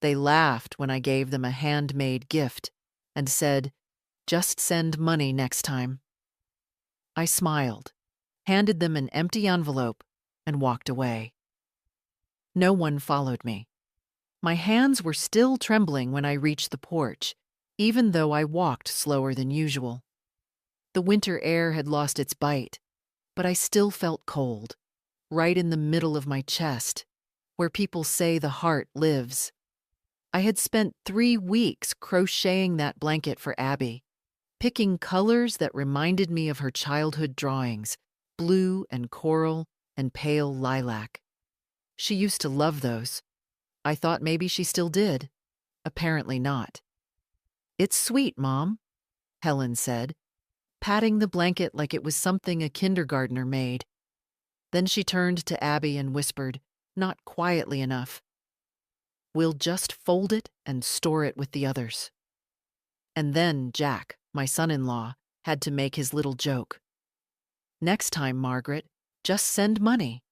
They laughed when I gave them a handmade gift and said, "Just send money next time." I smiled, handed them an empty envelope, and walked away. No one followed me. My hands were still trembling when I reached the porch, even though I walked slower than usual. The winter air had lost its bite, but I still felt cold, right in the middle of my chest, where people say the heart lives. I had spent 3 weeks crocheting that blanket for Abby, picking colors that reminded me of her childhood drawings, blue and coral and pale lilac. She used to love those. I thought maybe she still did. Apparently not. "It's sweet, Mom," Helen said, patting the blanket like it was something a kindergartner made. Then she turned to Abby and whispered, not quietly enough, "We'll just fold it and store it with the others." And then Jack, my son-in-law, had to make his little joke. "Next time, Margaret, just send money.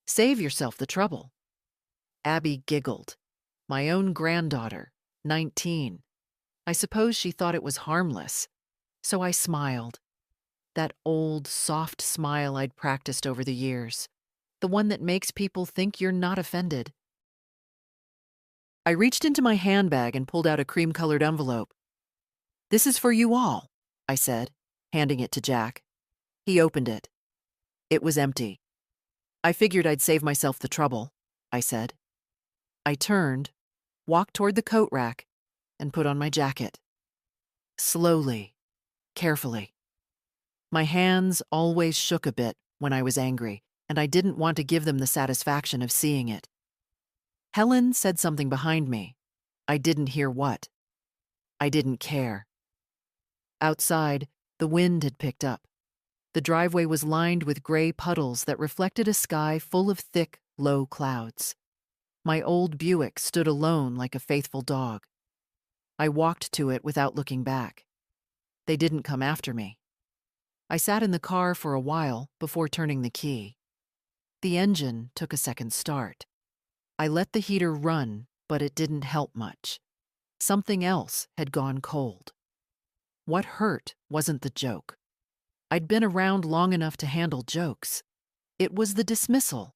Save yourself the trouble." Abby giggled. My own granddaughter, 19. I suppose she thought it was harmless. So I smiled. That old, soft smile I'd practiced over the years. The one that makes people think you're not offended. I reached into my handbag and pulled out a cream-colored envelope. "This is for you all," I said, handing it to Jack. He opened it. It was empty. "I figured I'd save myself the trouble," I said. I turned, walked toward the coat rack, and put on my jacket. Slowly, carefully. My hands always shook a bit when I was angry, and I didn't want to give them the satisfaction of seeing it. Helen said something behind me. I didn't hear what. I didn't care. Outside, the wind had picked up. The driveway was lined with gray puddles that reflected a sky full of thick, low clouds. My old Buick stood alone like a faithful dog. I walked to it without looking back. They didn't come after me. I sat in the car for a while before turning the key. The engine took a second start. I let the heater run, but it didn't help much. Something else had gone cold. What hurt wasn't the joke. I'd been around long enough to handle jokes. It was the dismissal,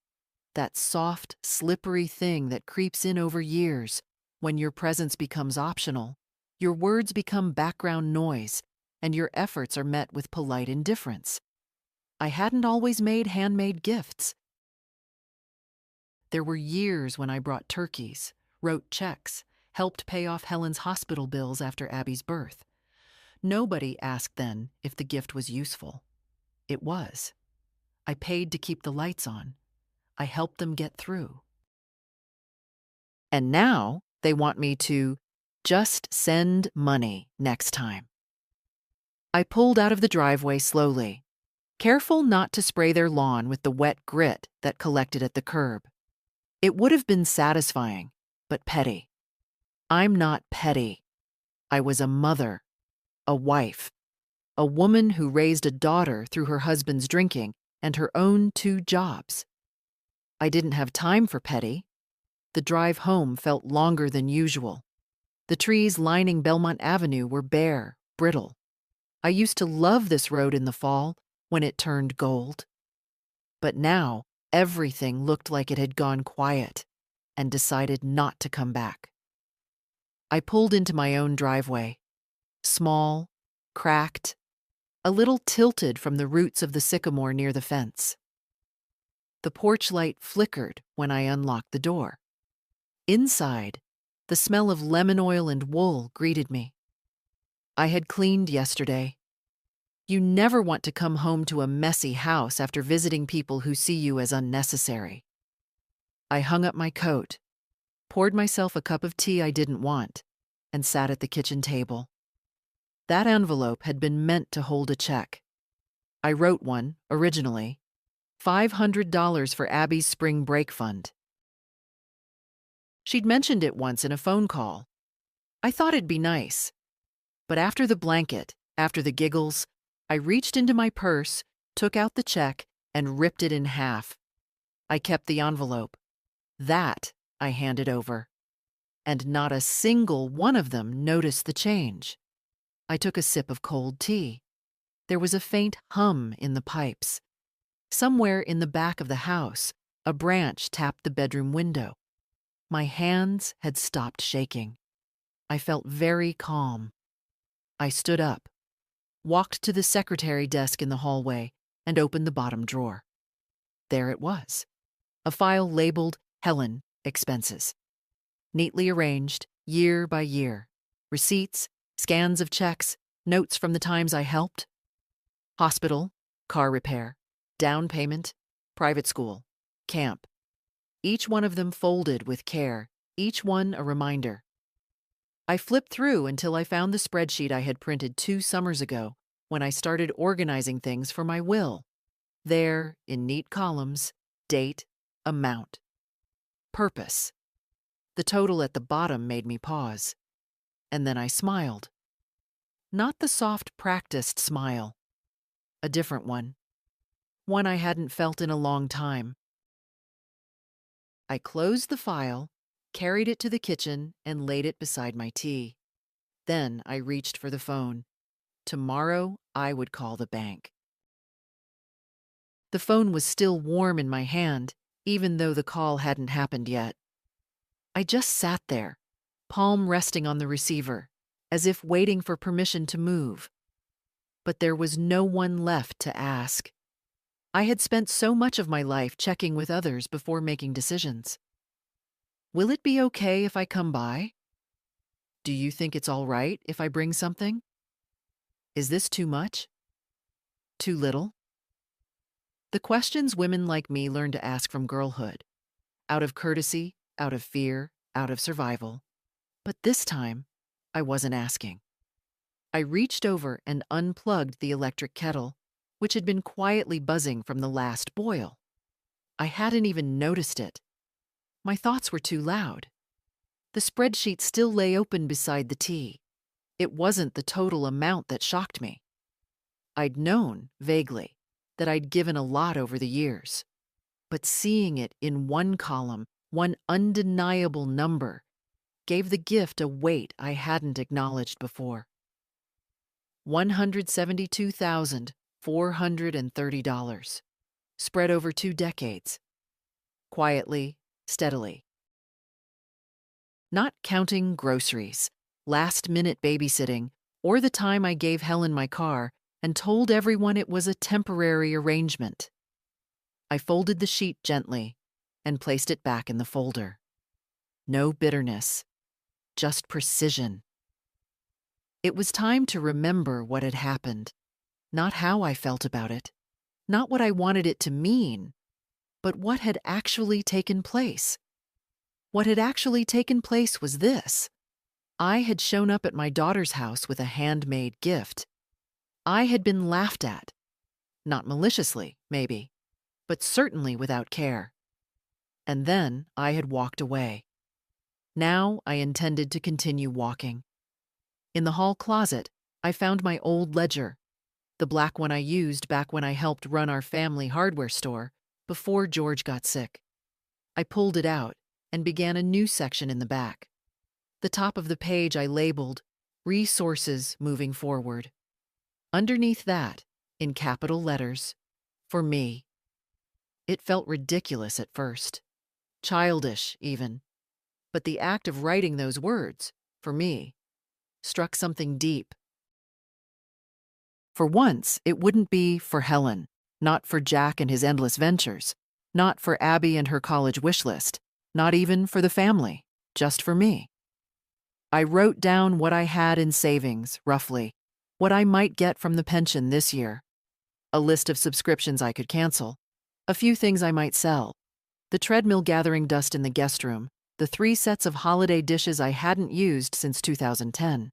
that soft, slippery thing that creeps in over years when your presence becomes optional, your words become background noise, and your efforts are met with polite indifference. I hadn't always made handmade gifts. There were years when I brought turkeys, wrote checks, helped pay off Helen's hospital bills after Abby's birth. Nobody asked then if the gift was useful. It was. I paid to keep the lights on. I helped them get through. And now they want me to just send money next time. I pulled out of the driveway slowly, careful not to spray their lawn with the wet grit that collected at the curb. It would have been satisfying, but petty. I'm not petty. I was a mother, a wife, a woman who raised a daughter through her husband's drinking and her own 2 jobs. I didn't have time for petty. The drive home felt longer than usual. The trees lining Belmont Avenue were bare, brittle. I used to love this road in the fall when it turned gold. But now everything looked like it had gone quiet and decided not to come back. I pulled into my own driveway, small, cracked, a little tilted from the roots of the sycamore near the fence. The porch light flickered when I unlocked the door. Inside, the smell of lemon oil and wool greeted me. I had cleaned yesterday. You never want to come home to a messy house after visiting people who see you as unnecessary. I hung up my coat, poured myself a cup of tea I didn't want, and sat at the kitchen table. That envelope had been meant to hold a check. I wrote one, originally, $500 for Abby's spring break fund. She'd mentioned it once in a phone call. I thought it'd be nice. But after the blanket, after the giggles, I reached into my purse, took out the check, and ripped it in half. I kept the envelope. That I handed over. and not a single one of them noticed the change. I took a sip of cold tea. There was a faint hum in the pipes. Somewhere in the back of the house, a branch tapped the bedroom window. My hands had stopped shaking. I felt very calm. I stood up, walked to the secretary desk in the hallway, and opened the bottom drawer. There it was, a file labeled Helen Expenses. Neatly arranged, year by year. Receipts, scans of checks, notes from the times I helped. Hospital, car repair, down payment, private school, camp. Each one of them folded with care, each one a reminder. I flipped through until I found the spreadsheet I had printed 2 summers ago when I started organizing things for my will. There, in neat columns, date, amount, purpose. The total at the bottom made me pause. And then I smiled. Not the soft, practiced smile. A different one. One I hadn't felt in a long time. I closed the file, carried it to the kitchen, and laid it beside my tea. Then I reached for the phone. Tomorrow, I would call the bank. The phone was still warm in my hand, even though the call hadn't happened yet. I just sat there, palm resting on the receiver, as if waiting for permission to move. But there was no one left to ask. I had spent so much of my life checking with others before making decisions. Will it be okay if I come by? Do you think it's all right if I bring something? Is this too much? Too little? The questions women like me learn to ask from girlhood. Out of courtesy, out of fear, out of survival. But this time, I wasn't asking. I reached over and unplugged the electric kettle, which had been quietly buzzing from the last boil. I hadn't even noticed it. My thoughts were too loud. The spreadsheet still lay open beside the tea. It wasn't the total amount that shocked me. I'd known, vaguely, that I'd given a lot over the years. But seeing it in one column, one undeniable number, gave the gift a weight I hadn't acknowledged before. $172,430, spread over 2 decades. Quietly, steadily. Not counting groceries, last-minute babysitting, or the time I gave Helen my car and told everyone it was a temporary arrangement. I folded the sheet gently and placed it back in the folder. No bitterness, just precision. It was time to remember what had happened, not how I felt about it, not what I wanted it to mean, but what had actually taken place. What had actually taken place was this. I had shown up at my daughter's house with a handmade gift. I had been laughed at. Not maliciously, maybe, but certainly without care. And then I had walked away. Now I intended to continue walking. In the hall closet, I found my old ledger, the black one I used back when I helped run our family hardware store before George got sick. I pulled it out and began a new section in the back. The top of the page I labeled Resources Moving Forward. Underneath that, in capital letters, for me. It felt ridiculous at first, childish even, but the act of writing those words, for me, struck something deep. For once, it wouldn't be for Helen, not for Jack and his endless ventures, not for Abby and her college wish list, not even for the family, just for me. I wrote down what I had in savings, roughly, what I might get from the pension this year, a list of subscriptions I could cancel, a few things I might sell, the treadmill gathering dust in the guest room, the 3 sets of holiday dishes I hadn't used since 2010.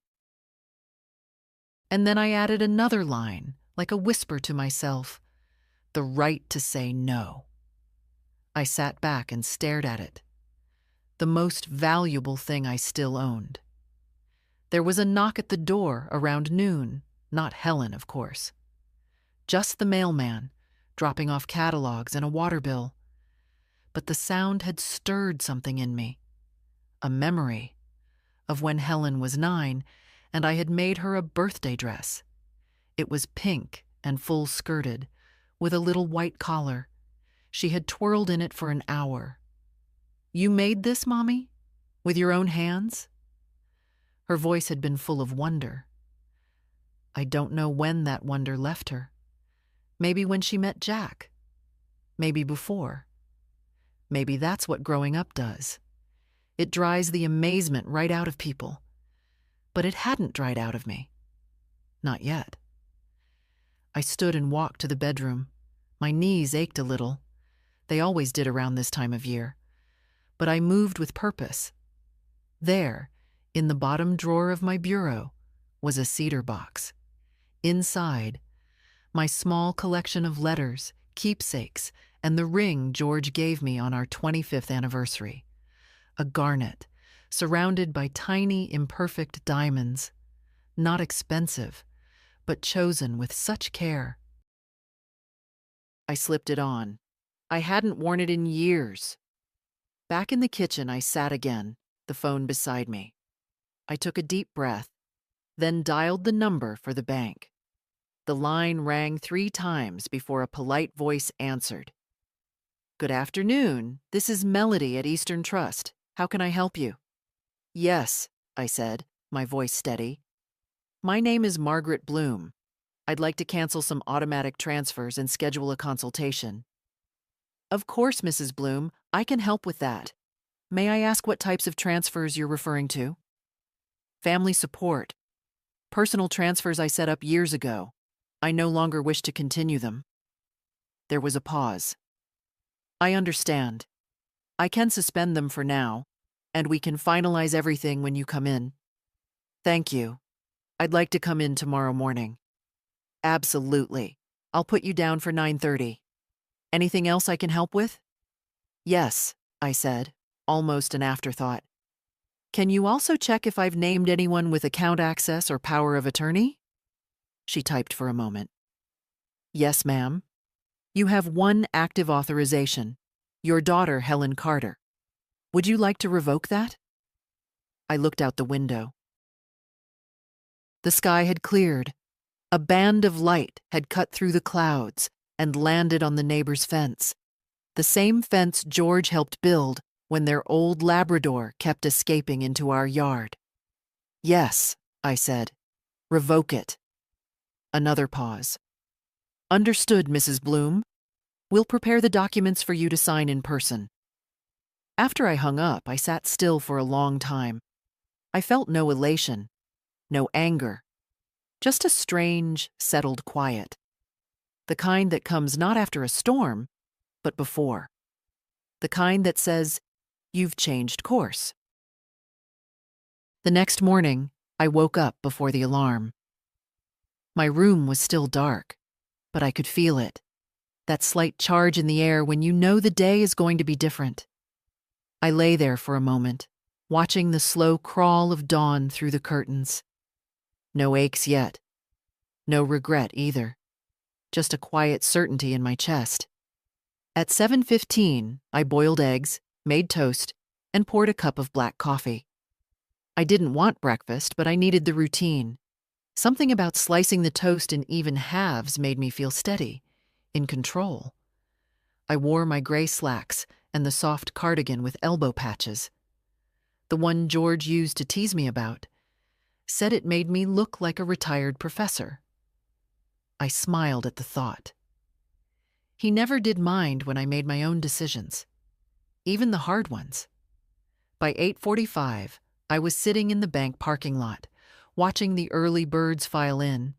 And then I added another line, like a whisper to myself, the right to say no. I sat back and stared at it, the most valuable thing I still owned. There was a knock at the door around noon, not Helen, of course. Just the mailman, dropping off catalogs and a water bill. But the sound had stirred something in me, a memory, of when Helen was 9, and I had made her a birthday dress. It was pink and full-skirted, with a little white collar. She had twirled in it for an hour. "You made this, Mommy? With your own hands?" Her voice had been full of wonder. I don't know when that wonder left her. Maybe when she met Jack. Maybe before. Maybe that's what growing up does. It dries the amazement right out of people. But it hadn't dried out of me. Not yet. I stood and walked to the bedroom. My knees ached a little. They always did around this time of year. But I moved with purpose. There, in the bottom drawer of my bureau, was a cedar box. Inside, my small collection of letters, keepsakes, and the ring George gave me on our 25th anniversary. A garnet, surrounded by tiny, imperfect diamonds. Not expensive, but chosen with such care. I slipped it on. I hadn't worn it in years. Back in the kitchen, I sat again, the phone beside me. I took a deep breath, then dialed the number for the bank. The line rang 3 times before a polite voice answered. "Good afternoon. This is Melody at Eastern Trust. How can I help you?" "Yes," I said, my voice steady. "My name is Margaret Bloom. I'd like to cancel some automatic transfers and schedule a consultation." "Of course, Mrs. Bloom. I can help with that. May I ask what types of transfers you're referring to?" "Family support. Personal transfers I set up years ago. I no longer wish to continue them." There was a pause. "I understand. I can suspend them for now, and we can finalize everything when you come in." "Thank you. I'd like to come in tomorrow morning." "Absolutely. I'll put you down for 9:30. Anything else I can help with?" "Yes," I said, almost an afterthought. "Can you also check if I've named anyone with account access or power of attorney?" She typed for a moment. "Yes, ma'am. You have 1 active authorization, your daughter, Helen Carter. Would you like to revoke that?" I looked out the window. The sky had cleared. A band of light had cut through the clouds and landed on the neighbor's fence, the same fence George helped build when their old Labrador kept escaping into our yard. "Yes," I said. "Revoke it." Another pause. "Understood, Mrs. Bloom. We'll prepare the documents for you to sign in person." After I hung up, I sat still for a long time. I felt no elation, no anger, just a strange, settled quiet. The kind that comes not after a storm, but before. The kind that says, "You've changed course." The next morning, I woke up before the alarm. My room was still dark, but I could feel it. That slight charge in the air when you know the day is going to be different. I lay there for a moment, watching the slow crawl of dawn through the curtains. No aches yet. No regret either. Just a quiet certainty in my chest. At 7:15, I boiled eggs, made toast, and poured a cup of black coffee. I didn't want breakfast, but I needed the routine. Something about slicing the toast in even halves made me feel steady, in control. I wore my gray slacks and the soft cardigan with elbow patches. The one George used to tease me about. Said it made me look like a retired professor. I smiled at the thought. He never did mind when I made my own decisions, even the hard ones. By 8:45, I was sitting in the bank parking lot, watching the early birds file in,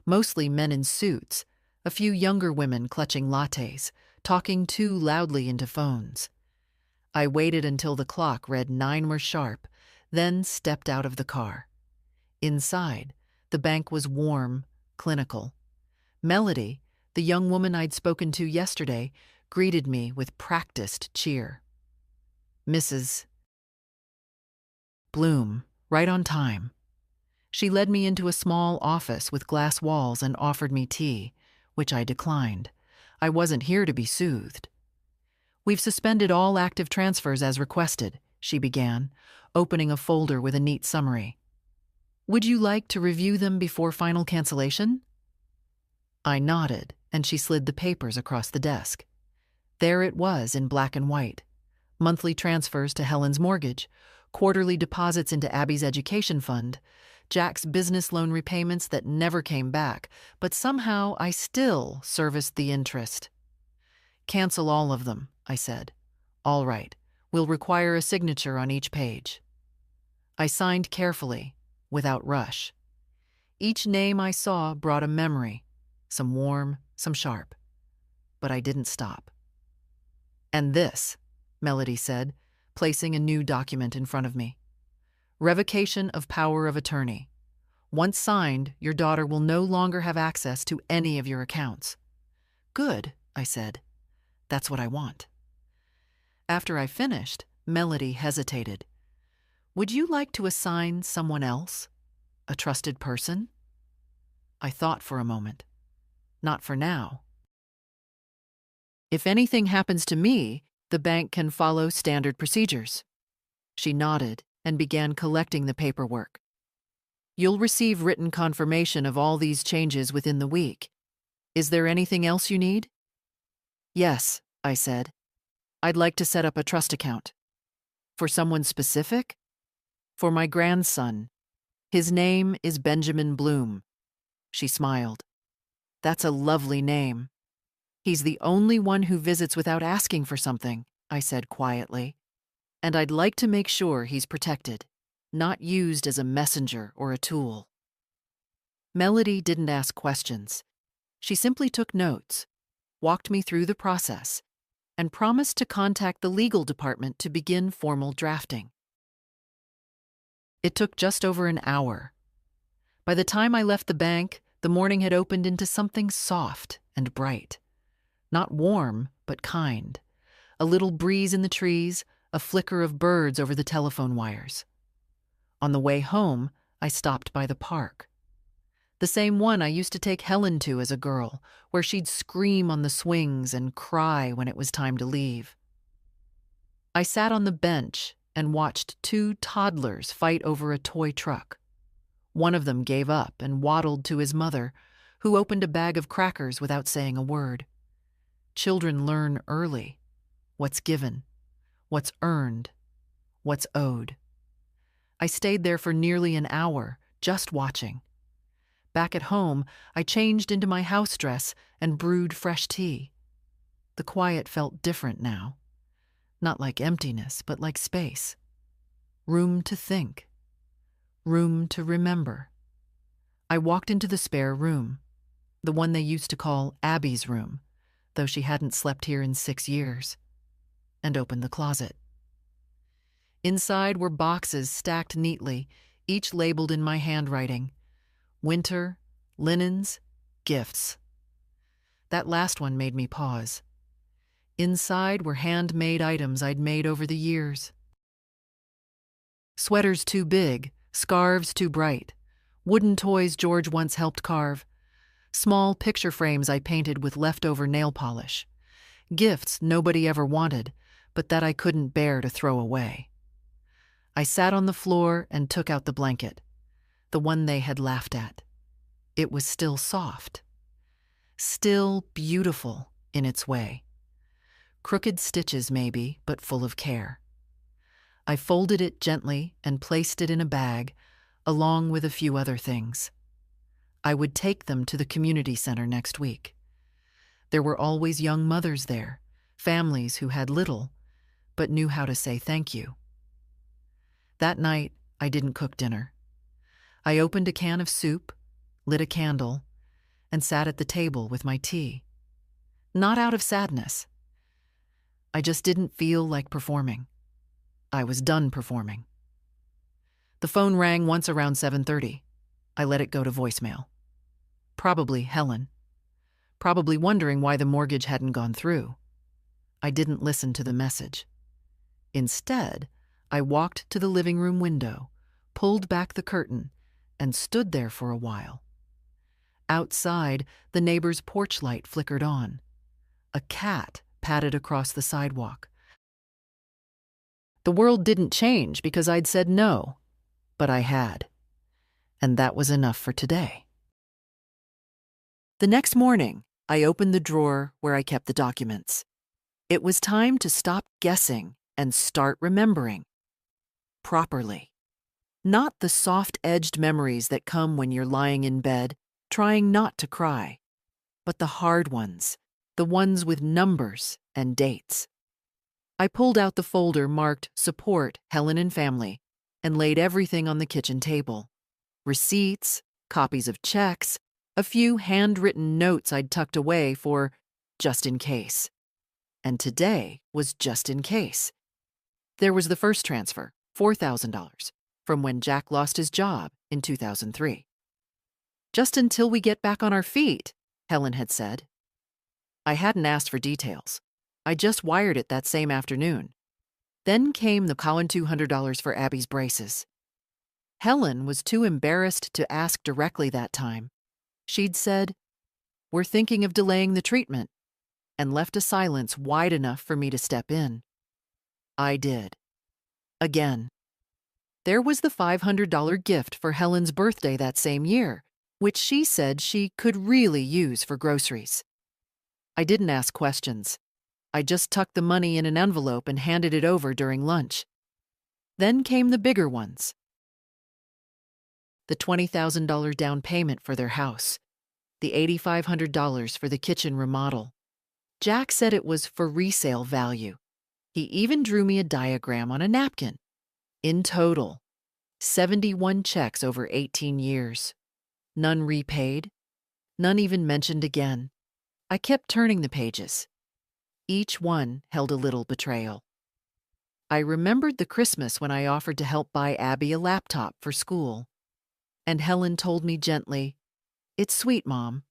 mostly men in suits, a few younger women clutching lattes, talking too loudly into phones. I waited until the clock read 9 were sharp, then stepped out of the car. Inside, the bank was warm, clinical. Melody, the young woman I'd spoken to yesterday, greeted me with practiced cheer. "Mrs. Bloom, right on time." She led me into a small office with glass walls and offered me tea, which I declined. I wasn't here to be soothed. "We've suspended all active transfers as requested," she began, opening a folder with a neat summary. "Would you like to review them before final cancellation?" I nodded, and she slid the papers across the desk. There it was in black and white. Monthly transfers to Helen's mortgage, quarterly deposits into Abby's education fund, Jack's business loan repayments that never came back, but somehow I still serviced the interest. "Cancel all of them," I said. "All right. We'll require a signature on each page." I signed carefully, without rush. Each name I saw brought a memory, some warm, some sharp. But I didn't stop. "And this," Melody said, placing a new document in front of me. "Revocation of power of attorney. Once signed, your daughter will no longer have access to any of your accounts." "Good," I said. "That's what I want." After I finished, Melody hesitated. "Would you like to assign someone else? A trusted person?" I thought for a moment. "Not for now. If anything happens to me, the bank can follow standard procedures." She nodded and began collecting the paperwork. "You'll receive written confirmation of all these changes within the week. Is there anything else you need?" "Yes," I said. "I'd like to set up a trust account." "For someone specific?" "For my grandson. His name is Benjamin Bloom." She smiled. "That's a lovely name." "He's the only one who visits without asking for something," I said quietly. "And I'd like to make sure he's protected, not used as a messenger or a tool." Melody didn't ask questions. She simply took notes, walked me through the process, and promised to contact the legal department to begin formal drafting. It took just over an hour. By the time I left the bank, the morning had opened into something soft and bright. Not warm, but kind. A little breeze in the trees, a flicker of birds over the telephone wires. On the way home, I stopped by the park. The same one I used to take Helen to as a girl, where she'd scream on the swings and cry when it was time to leave. I sat on the bench and watched two toddlers fight over a toy truck. One of them gave up and waddled to his mother, who opened a bag of crackers without saying a word. Children learn early what's given, what's earned, what's owed. I stayed there for nearly an hour, just watching. Back at home, I changed into my house dress and brewed fresh tea. The quiet felt different now. Not like emptiness, but like space. Room to think. Room to remember. I walked into the spare room, the one they used to call Abby's room, though she hadn't slept here in 6 years, and opened the closet. Inside were boxes stacked neatly, each labeled in my handwriting. Winter, linens, gifts. That last one made me pause. Inside were handmade items I'd made over the years. Sweaters too big, scarves too bright, wooden toys George once helped carve, small picture frames I painted with leftover nail polish, gifts nobody ever wanted, but that I couldn't bear to throw away. I sat on the floor and took out the blanket, the one they had laughed at. It was still soft, still beautiful in its way. Crooked stitches maybe, but full of care. I folded it gently and placed it in a bag, along with a few other things. I would take them to the community center next week. There were always young mothers there, families who had little, but knew how to say thank you. That night, I didn't cook dinner. I opened a can of soup, lit a candle, and sat at the table with my tea. Not out of sadness. I just didn't feel like performing. I was done performing. The phone rang once around 7:30. I let it go to voicemail. Probably Helen. Probably wondering why the mortgage hadn't gone through. I didn't listen to the message. Instead, I walked to the living room window, pulled back the curtain, and stood there for a while. Outside, the neighbor's porch light flickered on. A cat padded across the sidewalk. The world didn't change because I'd said no, but I had. And that was enough for today. The next morning, I opened the drawer where I kept the documents. It was time to stop guessing and start remembering. Properly. Not the soft-edged memories that come when you're lying in bed, trying not to cry, but the hard ones, the ones with numbers and dates. I pulled out the folder marked Support Helen and Family and laid everything on the kitchen table. Receipts, copies of checks, a few handwritten notes I'd tucked away for just in case. And today was just in case. There was the first transfer, $4,000, from when Jack lost his job in 2003. Just until we get back on our feet, Helen had said. I hadn't asked for details. I just wired it that same afternoon. Then came the common $200 for Abby's braces. Helen was too embarrassed to ask directly that time. She'd said, "We're thinking of delaying the treatment," and left a silence wide enough for me to step in. I did. Again. There was the $500 gift for Helen's birthday that same year, which she said she could really use for groceries. I didn't ask questions. I just tucked the money in an envelope and handed it over during lunch. Then came the bigger ones. The $20,000 down payment for their house. The $8,500 for the kitchen remodel. Jack said it was for resale value. He even drew me a diagram on a napkin. In total, 71 checks over 18 years. None repaid, none even mentioned again. I kept turning the pages. Each one held a little betrayal. I remembered the Christmas when I offered to help buy Abby a laptop for school. And Helen told me gently, "It's sweet, Mom,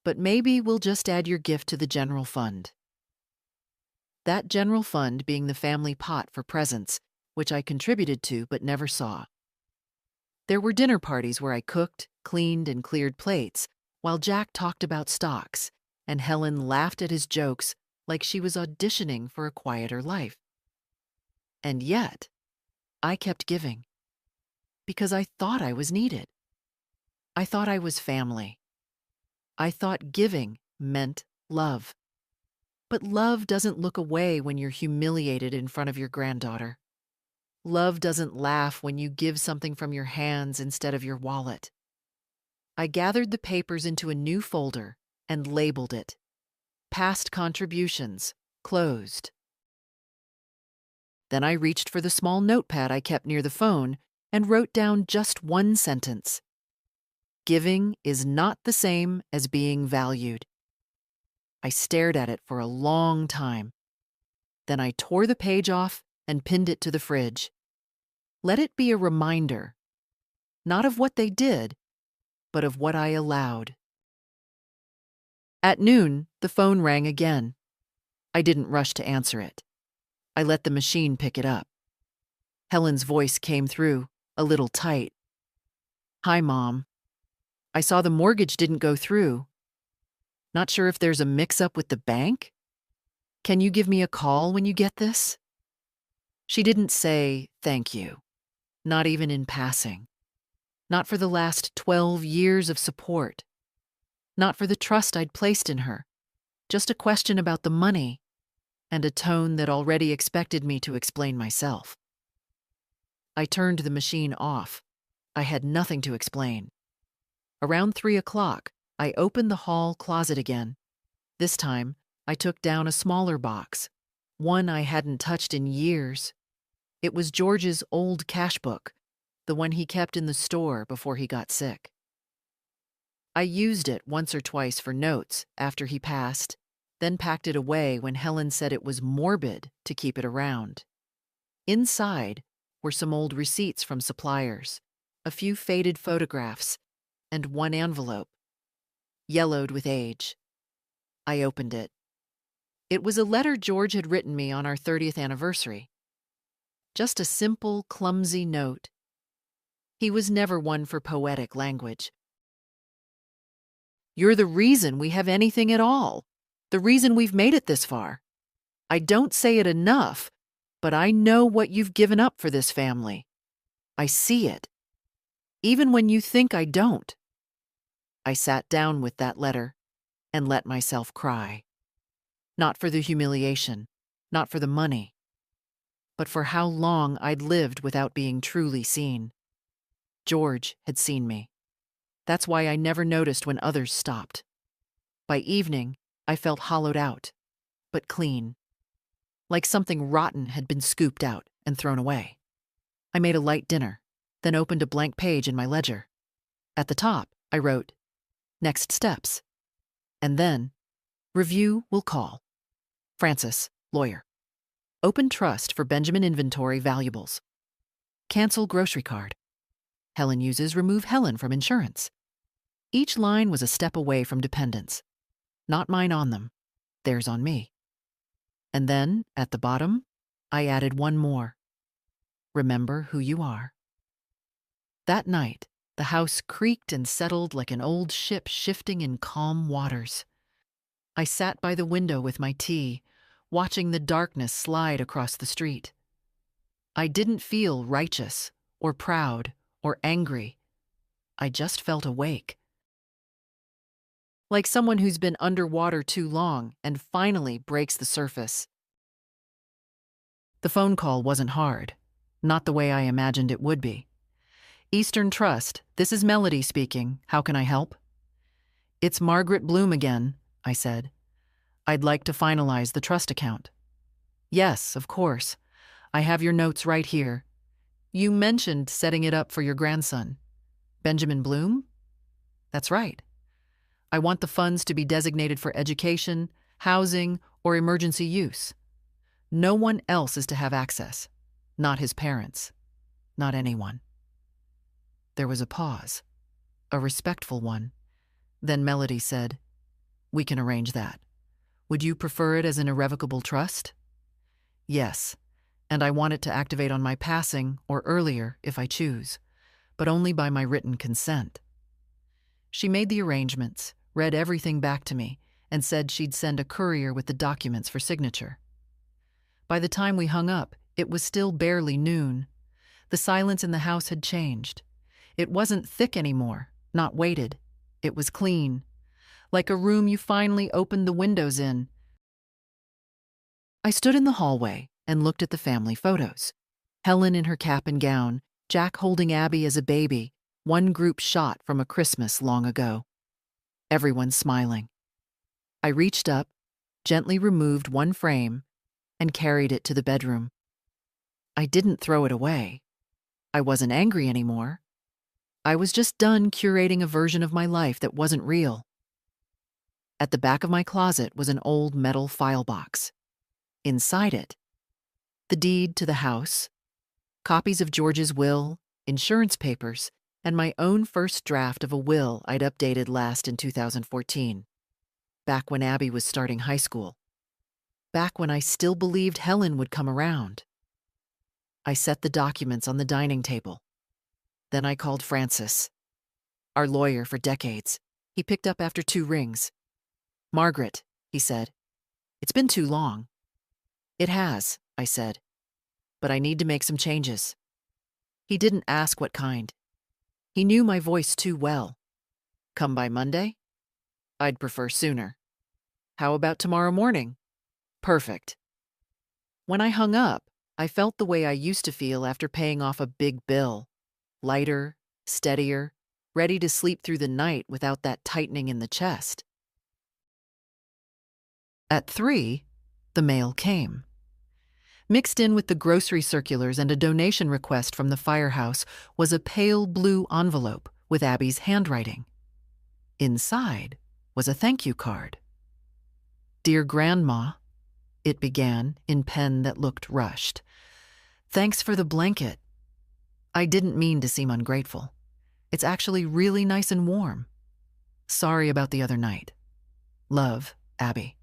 but maybe we'll just add your gift to the general fund." That general fund being the family pot for presents, which I contributed to but never saw. There were dinner parties where I cooked, cleaned, and cleared plates, while Jack talked about stocks, and Helen laughed at his jokes like she was auditioning for a quieter life. And yet, I kept giving. Because I thought I was needed. I thought I was family. I thought giving meant love. But love doesn't look away when you're humiliated in front of your granddaughter. Love doesn't laugh when you give something from your hands instead of your wallet. I gathered the papers into a new folder and labeled it. Past contributions, closed. Then I reached for the small notepad I kept near the phone and wrote down just one sentence. Giving is not the same as being valued. I stared at it for a long time. Then I tore the page off and pinned it to the fridge. Let it be a reminder, not of what they did, but of what I allowed. At noon, the phone rang again. I didn't rush to answer it. I let the machine pick it up. Helen's voice came through, a little tight. "Hi, Mom. I saw the mortgage didn't go through. Not sure if there's a mix-up with the bank? Can you give me a call when you get this?" She didn't say thank you, not even in passing. Not for the last 12 years of support. Not for the trust I'd placed in her. Just a question about the money, and a tone that already expected me to explain myself. I turned the machine off. I had nothing to explain. Around 3 o'clock, I opened the hall closet again. This time, I took down a smaller box, one I hadn't touched in years. It was George's old cash book, the one he kept in the store before he got sick. I used it once or twice for notes after he passed, then packed it away when Helen said it was morbid to keep it around. Inside were some old receipts from suppliers, a few faded photographs, and one envelope, yellowed with age. I opened it. It was a letter George had written me on our 30th anniversary. Just a simple, clumsy note. He was never one for poetic language. "You're the reason we have anything at all. The reason we've made it this far. I don't say it enough, But I know what you've given up for this family. I see it. Even when you think I don't. I sat down with that letter and let myself cry. Not for the humiliation, not for the money, but for how long I'd lived without being truly seen. George had seen me. That's why I never noticed when others stopped. By evening, I felt hollowed out, but clean. Like something rotten had been scooped out and thrown away. I made a light dinner, then opened a blank page in my ledger. At the top, I wrote, "Next steps." And then, "Review will call. Francis, lawyer. Open trust for Benjamin inventory valuables. Cancel grocery card. Helen uses remove Helen from insurance." Each line was a step away from dependence. Not mine on them, theirs on me. And then, at the bottom, I added one more. Remember who you are. That night, the house creaked and settled like an old ship shifting in calm waters. I sat by the window with my tea, watching the darkness slide across the street. I didn't feel righteous or proud or angry. I just felt awake. Like someone who's been underwater too long and finally breaks the surface. The phone call wasn't hard, not the way I imagined it would be. "Eastern Trust, this is Melody speaking. How can I help?" "It's Margaret Bloom again," I said. "I'd like to finalize the trust account." "Yes, of course. I have your notes right here. You mentioned setting it up for your grandson. Benjamin Bloom?" "That's right. I want the funds to be designated for education, housing, or emergency use. No one else is to have access. Not his parents. Not anyone." There was a pause, a respectful one. Then Melody said, "We can arrange that. Would you prefer it as an irrevocable trust?" "Yes, and I want it to activate on my passing or earlier if I choose, but only by my written consent." She made the arrangements, read everything back to me, and said she'd send a courier with the documents for signature. By the time we hung up, it was still barely noon. The silence in the house had changed. It wasn't thick anymore, not weighted. It was clean, like a room you finally opened the windows in. I stood in the hallway and looked at the family photos. Helen in her cap and gown, Jack holding Abby as a baby, one group shot from a Christmas long ago. Everyone smiling. I reached up, gently removed one frame, and carried it to the bedroom. I didn't throw it away. I wasn't angry anymore. I was just done curating a version of my life that wasn't real. At the back of my closet was an old metal file box. Inside it, the deed to the house, copies of George's will, insurance papers, and my own first draft of a will I'd updated last in 2014, back when Abby was starting high school, back when I still believed Helen would come around. I set the documents on the dining table. Then I called Francis, our lawyer for decades. He picked up after 2 rings. "Margaret," he said, "it's been too long." "It has," I said, "but I need to make some changes." He didn't ask what kind. He knew my voice too well. "Come by Monday?" "I'd prefer sooner." "How about tomorrow morning?" "Perfect." When I hung up, I felt the way I used to feel after paying off a big bill. Lighter, steadier, ready to sleep through the night without that tightening in the chest. At 3, the mail came. Mixed in with the grocery circulars and a donation request from the firehouse was a pale blue envelope with Abby's handwriting. Inside was a thank you card. "Dear Grandma," it began in pen that looked rushed. "Thanks for the blanket. I didn't mean to seem ungrateful. It's actually really nice and warm. Sorry about the other night. Love, Abby."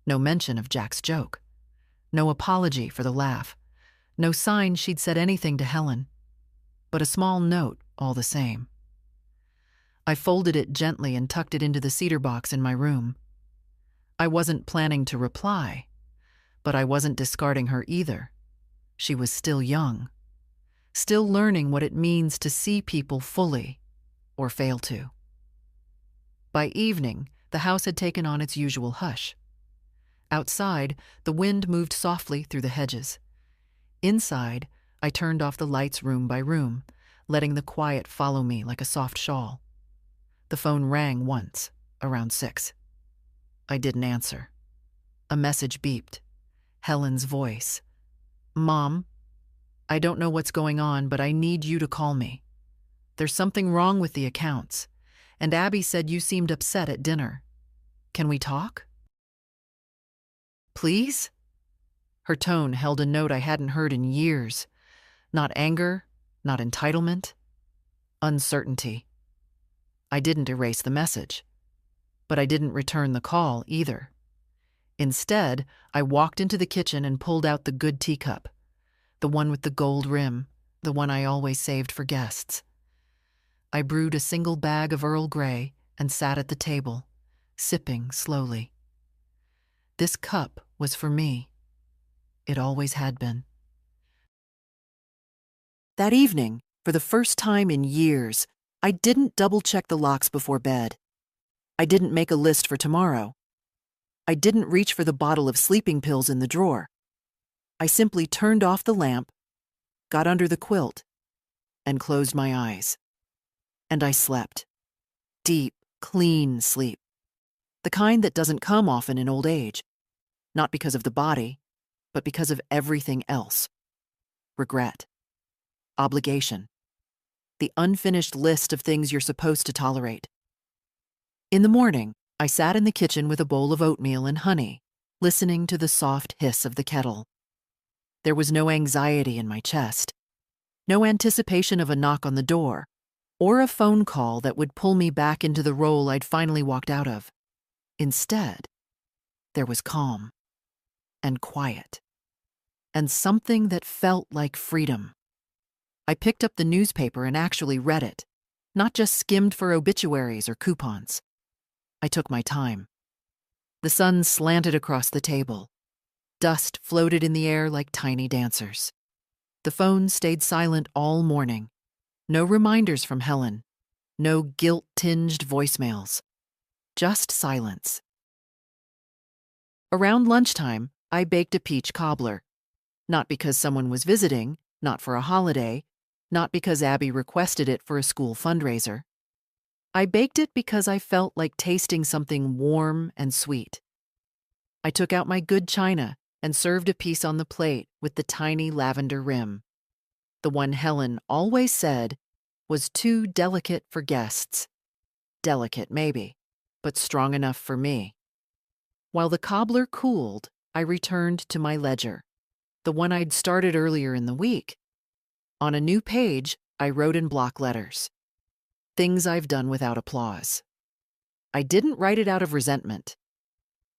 No mention of Jack's joke. No apology for the laugh. No sign she'd said anything to Helen. But a small note all the same. I folded it gently and tucked it into the cedar box in my room. I wasn't planning to reply, but I wasn't discarding her either. She was still young, still learning what it means to see people fully, or fail to. By evening, the house had taken on its usual hush. Outside, the wind moved softly through the hedges. Inside, I turned off the lights room by room, letting the quiet follow me like a soft shawl. The phone rang once, around 6. I didn't answer. A message beeped. Helen's voice. "Mom, I don't know what's going on, but I need you to call me. There's something wrong with the accounts, and Abby said you seemed upset at dinner. Can we talk? Please?" Her tone held a note I hadn't heard in years. Not anger, not entitlement. Uncertainty. I didn't erase the message, but I didn't return the call either. Instead, I walked into the kitchen and pulled out the good teacup, the one with the gold rim, the one I always saved for guests. I brewed a single bag of Earl Grey and sat at the table, sipping slowly. This cup was for me. It always had been. That evening, for the first time in years, I didn't double-check the locks before bed. I didn't make a list for tomorrow. I didn't reach for the bottle of sleeping pills in the drawer. I simply turned off the lamp, got under the quilt, and closed my eyes. And I slept. Deep, clean sleep. The kind that doesn't come often in old age. Not because of the body, but because of everything else. Regret. Obligation. The unfinished list of things you're supposed to tolerate. In the morning, I sat in the kitchen with a bowl of oatmeal and honey, listening to the soft hiss of the kettle. There was no anxiety in my chest, no anticipation of a knock on the door, or a phone call that would pull me back into the role I'd finally walked out of. Instead, there was calm and quiet, and something that felt like freedom. I picked up the newspaper and actually read it, not just skimmed for obituaries or coupons. I took my time. The sun slanted across the table. Dust floated in the air like tiny dancers. The phone stayed silent all morning. No reminders from Helen. No guilt-tinged voicemails. Just silence. Around lunchtime, I baked a peach cobbler. Not because someone was visiting, not for a holiday, not because Abby requested it for a school fundraiser. I baked it because I felt like tasting something warm and sweet. I took out my good china and served a piece on the plate with the tiny lavender rim. The one Helen always said was too delicate for guests. Delicate, maybe, but strong enough for me. While the cobbler cooled, I returned to my ledger, the one I'd started earlier in the week. On a new page, I wrote in block letters, things I've done without applause. I didn't write it out of resentment.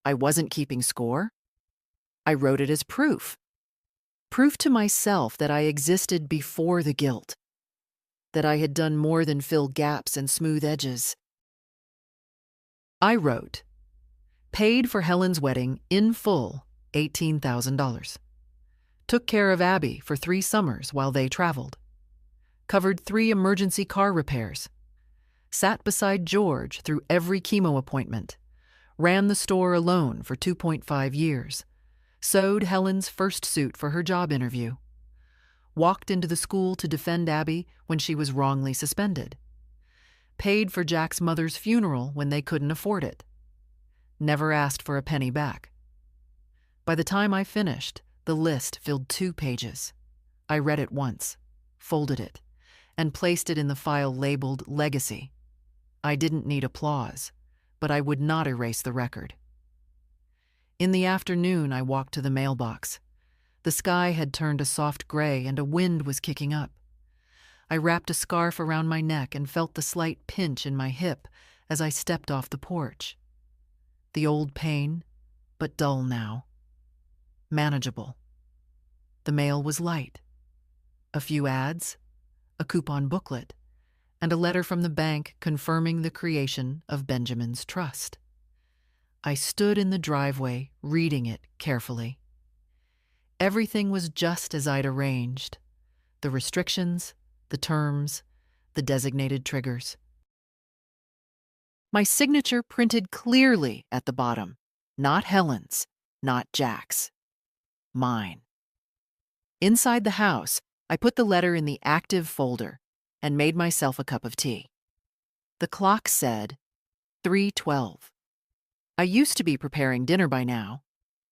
I wasn't keeping score. I wrote it as proof. Proof to myself that I existed before the guilt, that I had done more than fill gaps and smooth edges. I wrote, paid for Helen's wedding in full, $18,000. Took care of Abby for 3 summers while they traveled. Covered 3 emergency car repairs. Sat beside George through every chemo appointment. Ran the store alone for 2.5 years. Sewed Helen's first suit for her job interview. Walked into the school to defend Abby when she was wrongly suspended. Paid for Jack's mother's funeral when they couldn't afford it. Never asked for a penny back. By the time I finished, the list filled 2 pages. I read it once, folded it, and placed it in the file labeled Legacy. I didn't need applause, but I would not erase the record. In the afternoon, I walked to the mailbox. The sky had turned a soft gray and a wind was kicking up. I wrapped a scarf around my neck and felt the slight pinch in my hip as I stepped off the porch. The old pain, but dull now. Manageable. The mail was light. A few ads, a coupon booklet, and a letter from the bank confirming the creation of Benjamin's trust. I stood in the driveway, reading it carefully. Everything was just as I'd arranged. The restrictions, the terms, the designated triggers. My signature printed clearly at the bottom. Not Helen's, not Jack's. Mine. Inside the house, I put the letter in the active folder and made myself a cup of tea. The clock said 3:12. I used to be preparing dinner by now,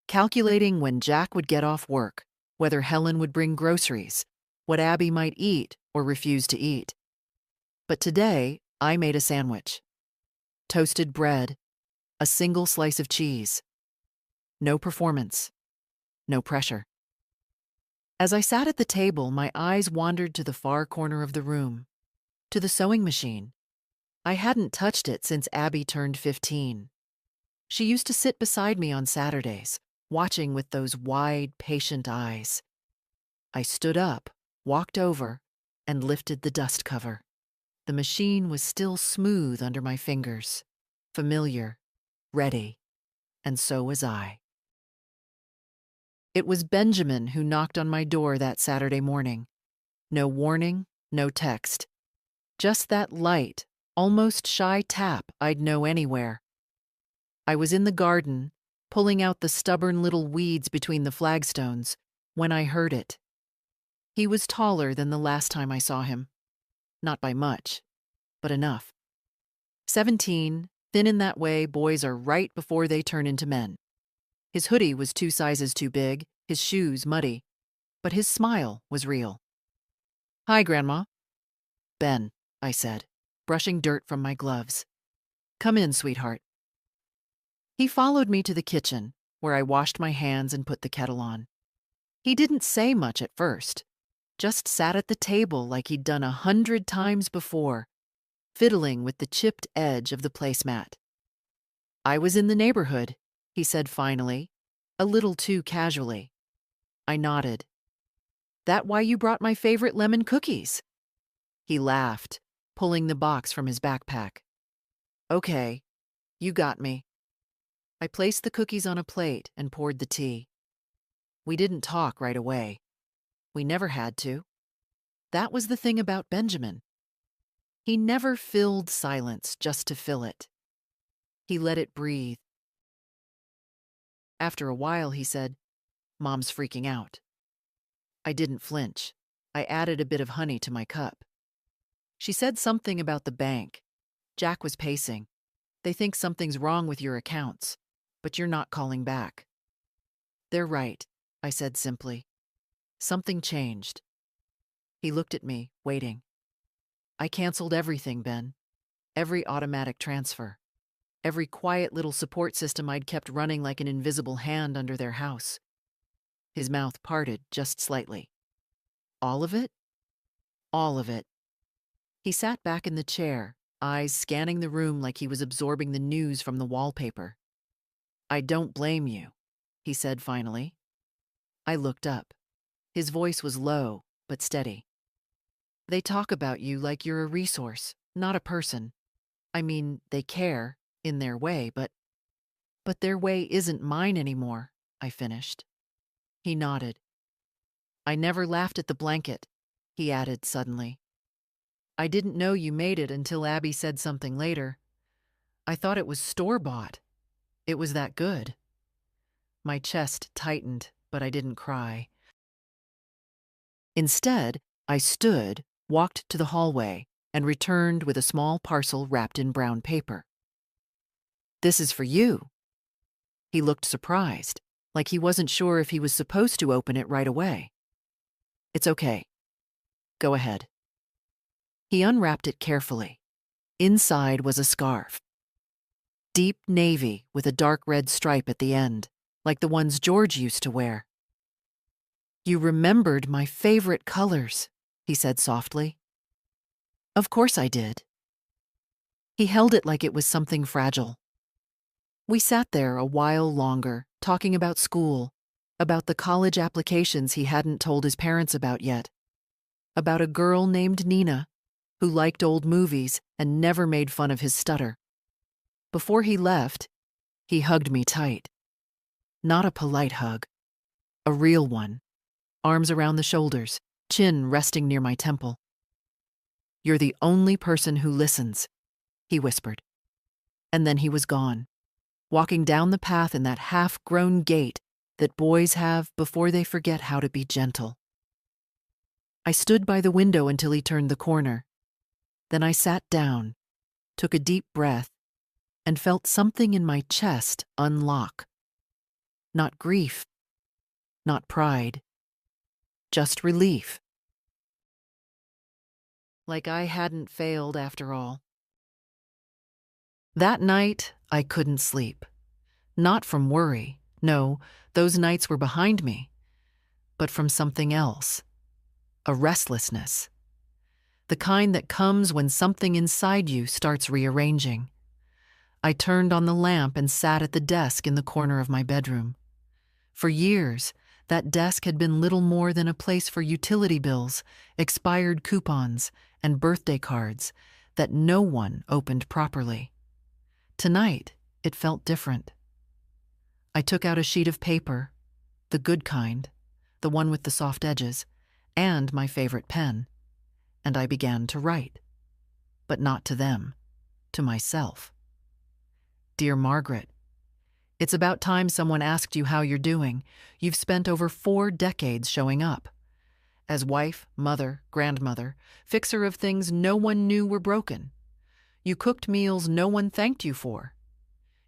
calculating when Jack would get off work, whether Helen would bring groceries, what Abby might eat or refuse to eat. But today, I made a sandwich. Toasted bread, a single slice of cheese. No performance, no pressure. As I sat at the table, my eyes wandered to the far corner of the room, to the sewing machine. I hadn't touched it since Abby turned 15. She used to sit beside me on Saturdays, watching with those wide, patient eyes. I stood up, walked over, and lifted the dust cover. The machine was still smooth under my fingers, familiar, ready, and so was I. It was Benjamin who knocked on my door that Saturday morning. No warning, no text. Just that light, almost shy tap I'd know anywhere. I was in the garden, pulling out the stubborn little weeds between the flagstones, when I heard it. He was taller than the last time I saw him. Not by much, but enough. 17, thin in that way boys are right before they turn into men. His hoodie was 2 sizes too big, his shoes muddy, but his smile was real. "Hi, Grandma." "Ben," I said, brushing dirt from my gloves. "Come in, sweetheart." He followed me to the kitchen, where I washed my hands and put the kettle on. He didn't say much at first, just sat at the table like he'd done 100 times before, fiddling with the chipped edge of the placemat. "I was in the neighborhood," he said finally, a little too casually. I nodded. "That why you brought my favorite lemon cookies?" He laughed, pulling the box from his backpack. "Okay, you got me." I placed the cookies on a plate and poured the tea. We didn't talk right away. We never had to. That was the thing about Benjamin. He never filled silence just to fill it. He let it breathe. After a while, he said, "Mom's freaking out." I didn't flinch. I added a bit of honey to my cup. She said something about the bank. Jack was pacing. "They think something's wrong with your accounts, but you're not calling back." "They're right," I said simply. Something changed. He looked at me, waiting. "I canceled everything, Ben. Every automatic transfer. Every quiet little support system I'd kept running like an invisible hand under their house." His mouth parted just slightly. "All of it?" "All of it." He sat back in the chair, eyes scanning the room like he was absorbing the news from the wallpaper. "I don't blame you," he said finally. I looked up. His voice was low, but steady. "They talk about you like you're a resource, not a person. I mean, they care, in their way, but their way isn't mine anymore," I finished. He nodded. "I never laughed at the blanket," he added suddenly. "I didn't know you made it until Abby said something later. I thought it was store-bought. It was that good." My chest tightened, but I didn't cry. Instead, I stood, walked to the hallway, and returned with a small parcel wrapped in brown paper. "This is for you." He looked surprised, like he wasn't sure if he was supposed to open it right away. "It's okay. Go ahead." He unwrapped it carefully. Inside was a scarf. Deep navy with a dark red stripe at the end, like the ones George used to wear. "You remembered my favorite colors," he said softly. "Of course I did." He held it like it was something fragile. We sat there a while longer, talking about school, about the college applications he hadn't told his parents about yet, about a girl named Nina who liked old movies and never made fun of his stutter. Before he left, he hugged me tight. Not a polite hug, a real one, arms around the shoulders, chin resting near my temple. "You're the only person who listens," he whispered. And then he was gone, walking down the path in that half-grown gait that boys have before they forget how to be gentle. I stood by the window until he turned the corner. Then I sat down, took a deep breath, and felt something in my chest unlock. Not grief, not pride, just relief. Like I hadn't failed after all. That night, I couldn't sleep. Not from worry. No, those nights were behind me. But from something else. A restlessness. The kind that comes when something inside you starts rearranging. I turned on the lamp and sat at the desk in the corner of my bedroom. For years, that desk had been little more than a place for utility bills, expired coupons, and birthday cards that no one opened properly. Tonight, it felt different. I took out a sheet of paper, the good kind, the one with the soft edges, and my favorite pen, and I began to write. But not to them, to myself. Dear Margaret, it's about time someone asked you how you're doing. You've spent over 4 decades showing up. As wife, mother, grandmother, fixer of things no one knew were broken. You cooked meals no one thanked you for.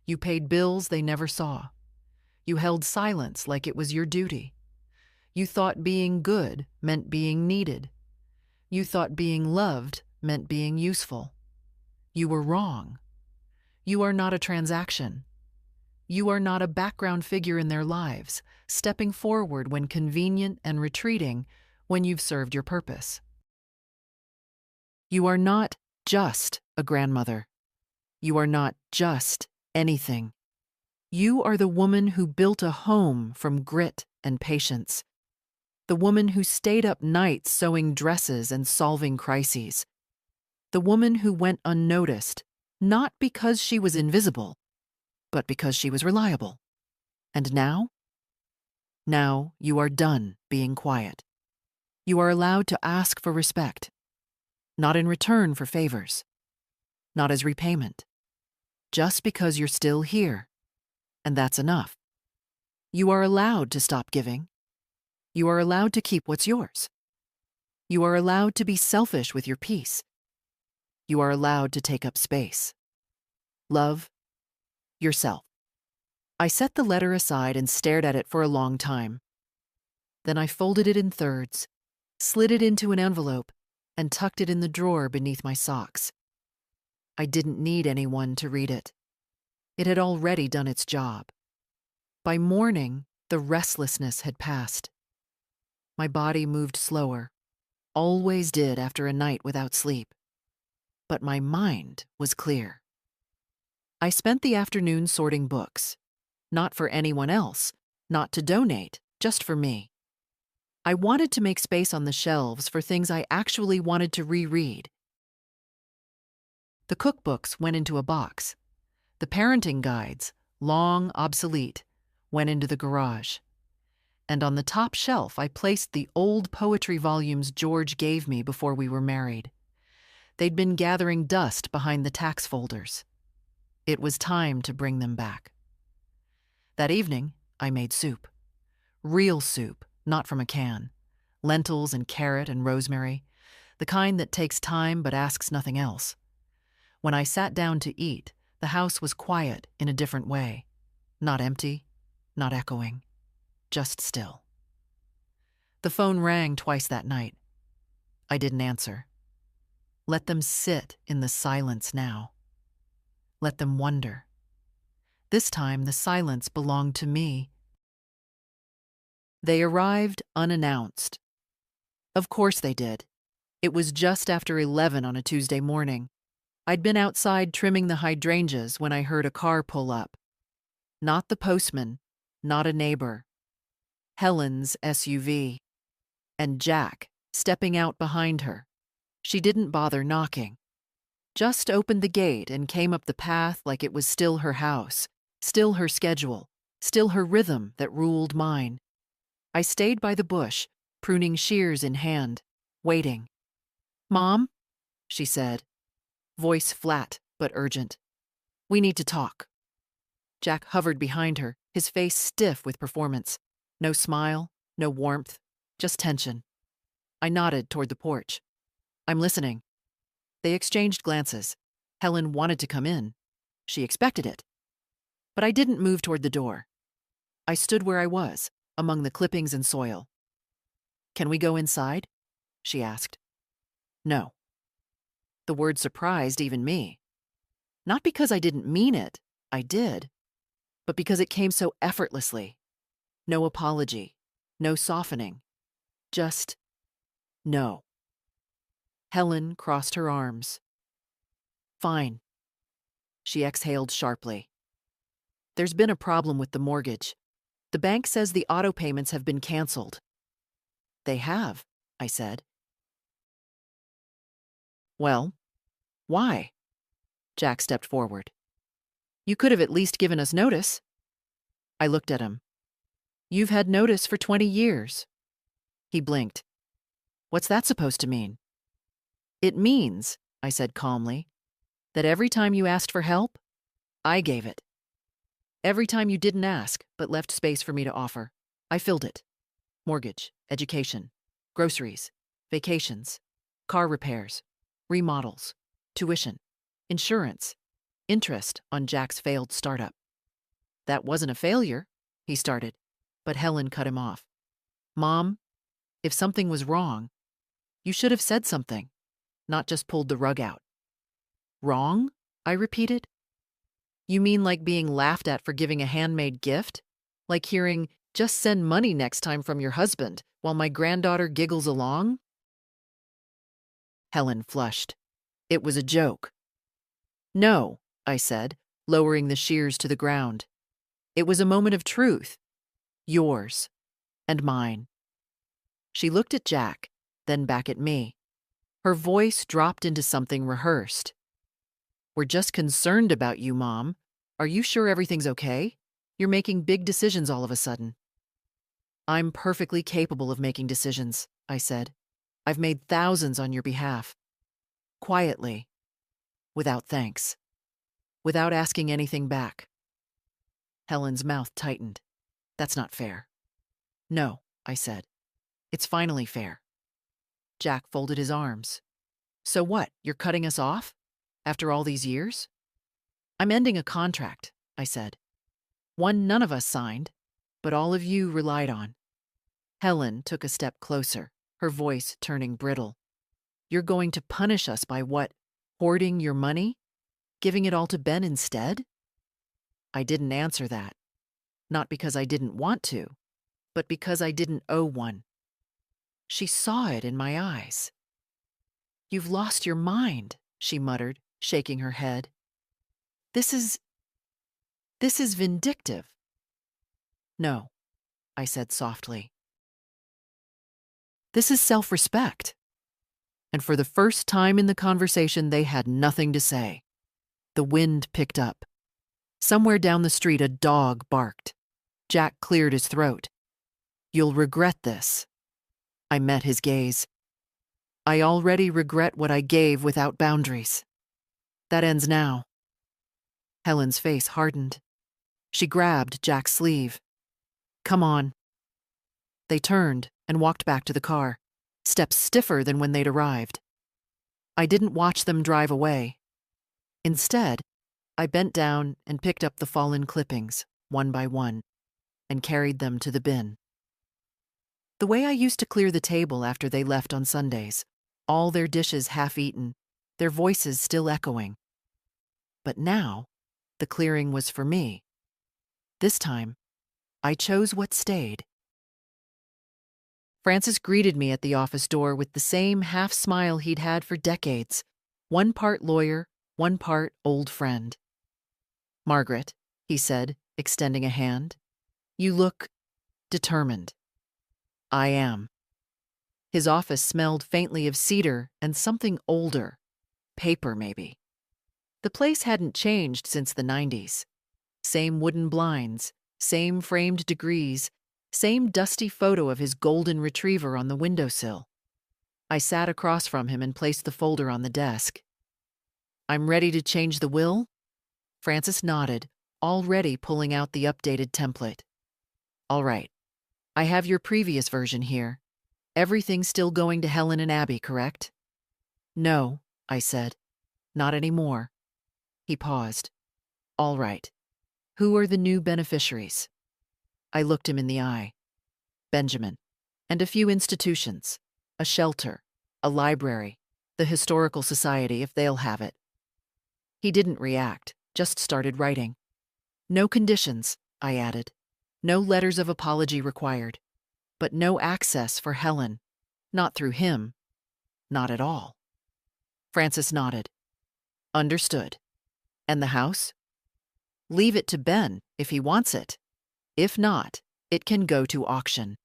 You paid bills they never saw. You held silence like it was your duty. You thought being good meant being needed. You thought being loved meant being useful. You were wrong. You are not a transaction. You are not a background figure in their lives, stepping forward when convenient and retreating when you've served your purpose. You are not just a grandmother. You are not just anything. You are the woman who built a home from grit and patience. The woman who stayed up nights sewing dresses and solving crises. The woman who went unnoticed, not because she was invisible, but because she was reliable. And now? Now you are done being quiet. You are allowed to ask for respect, not in return for favors, not as repayment, just because you're still here, and that's enough. You are allowed to stop giving. You are allowed to keep what's yours. You are allowed to be selfish with your peace. You are allowed to take up space. Love yourself. I set the letter aside and stared at it for a long time. Then I folded it in thirds, slid it into an envelope, and tucked it in the drawer beneath my socks. I didn't need anyone to read it. It had already done its job. By morning, the restlessness had passed. My body moved slower, always did after a night without sleep. But my mind was clear. I spent the afternoon sorting books. Not for anyone else, not to donate, just for me. I wanted to make space on the shelves for things I actually wanted to reread. The cookbooks went into a box. The parenting guides, long obsolete, went into the garage. And on the top shelf, I placed the old poetry volumes George gave me before we were married. They'd been gathering dust behind the tax folders. It was time to bring them back. That evening, I made soup. Real soup, not from a can. Lentils and carrot and rosemary, the kind that takes time but asks nothing else. When I sat down to eat, the house was quiet in a different way. Not empty, not echoing, just still. The phone rang twice that night. I didn't answer. Let them sit in the silence now. Let them wonder. This time, the silence belonged to me. They arrived unannounced. Of course they did. It was just after 11 on a Tuesday morning. I'd been outside trimming the hydrangeas when I heard a car pull up. Not the postman, not a neighbor. Helen's SUV. And Jack, stepping out behind her. She didn't bother knocking. Just opened the gate and came up the path like it was still her house, still her schedule, still her rhythm that ruled mine. I stayed by the bush, pruning shears in hand, waiting. "Mom," she said, voice flat but urgent. "We need to talk." Jack hovered behind her, his face stiff with performance. No smile, no warmth, just tension. I nodded toward the porch. "I'm listening." They exchanged glances. Helen wanted to come in. She expected it. But I didn't move toward the door. I stood where I was, among the clippings and soil. "Can we go inside?" she asked. "No." The word surprised even me. Not because I didn't mean it, I did, but because it came so effortlessly. No apology, no softening, just no. Helen crossed her arms. "Fine." She exhaled sharply. "There's been a problem with the mortgage. The bank says the auto payments have been canceled." "They have," I said. "Well, why?" Jack stepped forward. "You could have at least given us notice." I looked at him. "You've had notice for 20 years. He blinked. "What's that supposed to mean?" "It means," I said calmly, "that every time you asked for help, I gave it. Every time you didn't ask, but left space for me to offer, I filled it. Mortgage, education, groceries, vacations, car repairs, remodels, tuition, insurance, interest on Jack's failed startup." "That wasn't a failure," he started, but Helen cut him off. "Mom, if something was wrong, you should have said something, not just pulled the rug out." "Wrong?" I repeated. "You mean like being laughed at for giving a handmade gift? Like hearing, 'Just send money next time' from your husband, while my granddaughter giggles along?" Helen flushed. It was a joke. "No," I said, lowering the shears to the ground. "It was a moment of truth. Yours. And mine." She looked at Jack, then back at me. Her voice dropped into something rehearsed. "We're just concerned about you, Mom. Are you sure everything's okay? You're making big decisions all of a sudden." "I'm perfectly capable of making decisions," I said. "I've made thousands on your behalf. Quietly. Without thanks. Without asking anything back." Helen's mouth tightened. "That's not fair." "No," I said. "It's finally fair." Jack folded his arms. "So what, you're cutting us off? After all these years?" "I'm ending a contract," I said. "One none of us signed, but all of you relied on." Helen took a step closer, her voice turning brittle. "You're going to punish us by what? Hoarding your money? Giving it all to Ben instead?" I didn't answer that. Not because I didn't want to, but because I didn't owe one. She saw it in my eyes. "You've lost your mind," she muttered, shaking her head. This is vindictive." "No," I said softly. "This is self-respect." And for the first time in the conversation, they had nothing to say. The wind picked up. Somewhere down the street, a dog barked. Jack cleared his throat. "You'll regret this." I met his gaze. "I already regret what I gave without boundaries. That ends now." Helen's face hardened. She grabbed Jack's sleeve. "Come on." They turned and walked back to the car, steps stiffer than when they'd arrived. I didn't watch them drive away. Instead, I bent down and picked up the fallen clippings, one by one, and carried them to the bin. The way I used to clear the table after they left on Sundays, all their dishes half-eaten, their voices still echoing. But now, the clearing was for me. This time, I chose what stayed. Francis greeted me at the office door with the same half-smile he'd had for decades, one part lawyer, one part old friend. "Margaret," he said, extending a hand, "you look determined." "I am." His office smelled faintly of cedar and something older. Paper, maybe. The place hadn't changed since the 90s. Same wooden blinds, same framed degrees, Same dusty photo of his golden retriever on the windowsill. I sat across from him and placed the folder on the desk. "I'm ready to change the will?" Francis nodded, already pulling out the updated template. "All right. I have your previous version here. Everything's still going to Helen and Abby, correct?" "No," I said. "Not anymore." He paused. "All right. Who are the new beneficiaries?" I looked him in the eye. "Benjamin. And a few institutions. A shelter. A library. The Historical Society, if they'll have it." He didn't react, just started writing. "No conditions," I added. "No letters of apology required. But no access for Helen. Not through him. Not at all." Francis nodded. "Understood. And the house?" "Leave it to Ben if he wants it. If not, it can go to auction."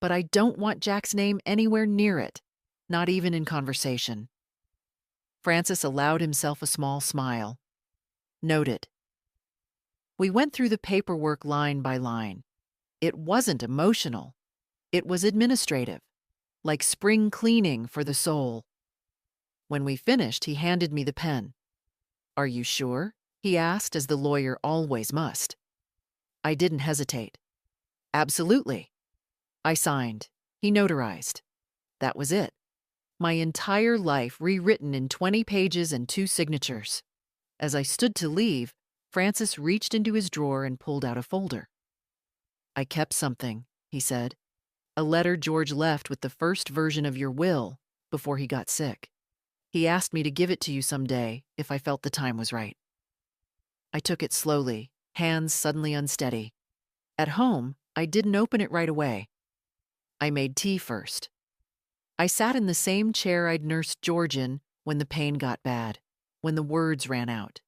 "But I don't want Jack's name anywhere near it, not even in conversation." Francis allowed himself a small smile. "Noted." We went through the paperwork line by line. It wasn't emotional. It was administrative, like spring cleaning for the soul. When we finished, he handed me the pen. "Are you sure?" he asked, as the lawyer always must. I didn't hesitate. "Absolutely." I signed. He notarized. That was it. My entire life rewritten in 20 pages and 2 signatures. As I stood to leave, Francis reached into his drawer and pulled out a folder. "I kept something," he said. "A letter George left with the first version of your will before he got sick. He asked me to give it to you someday if I felt the time was right." I took it slowly, hands suddenly unsteady. At home, I didn't open it right away. I made tea first. I sat in the same chair I'd nursed George in when the pain got bad, when the words ran out.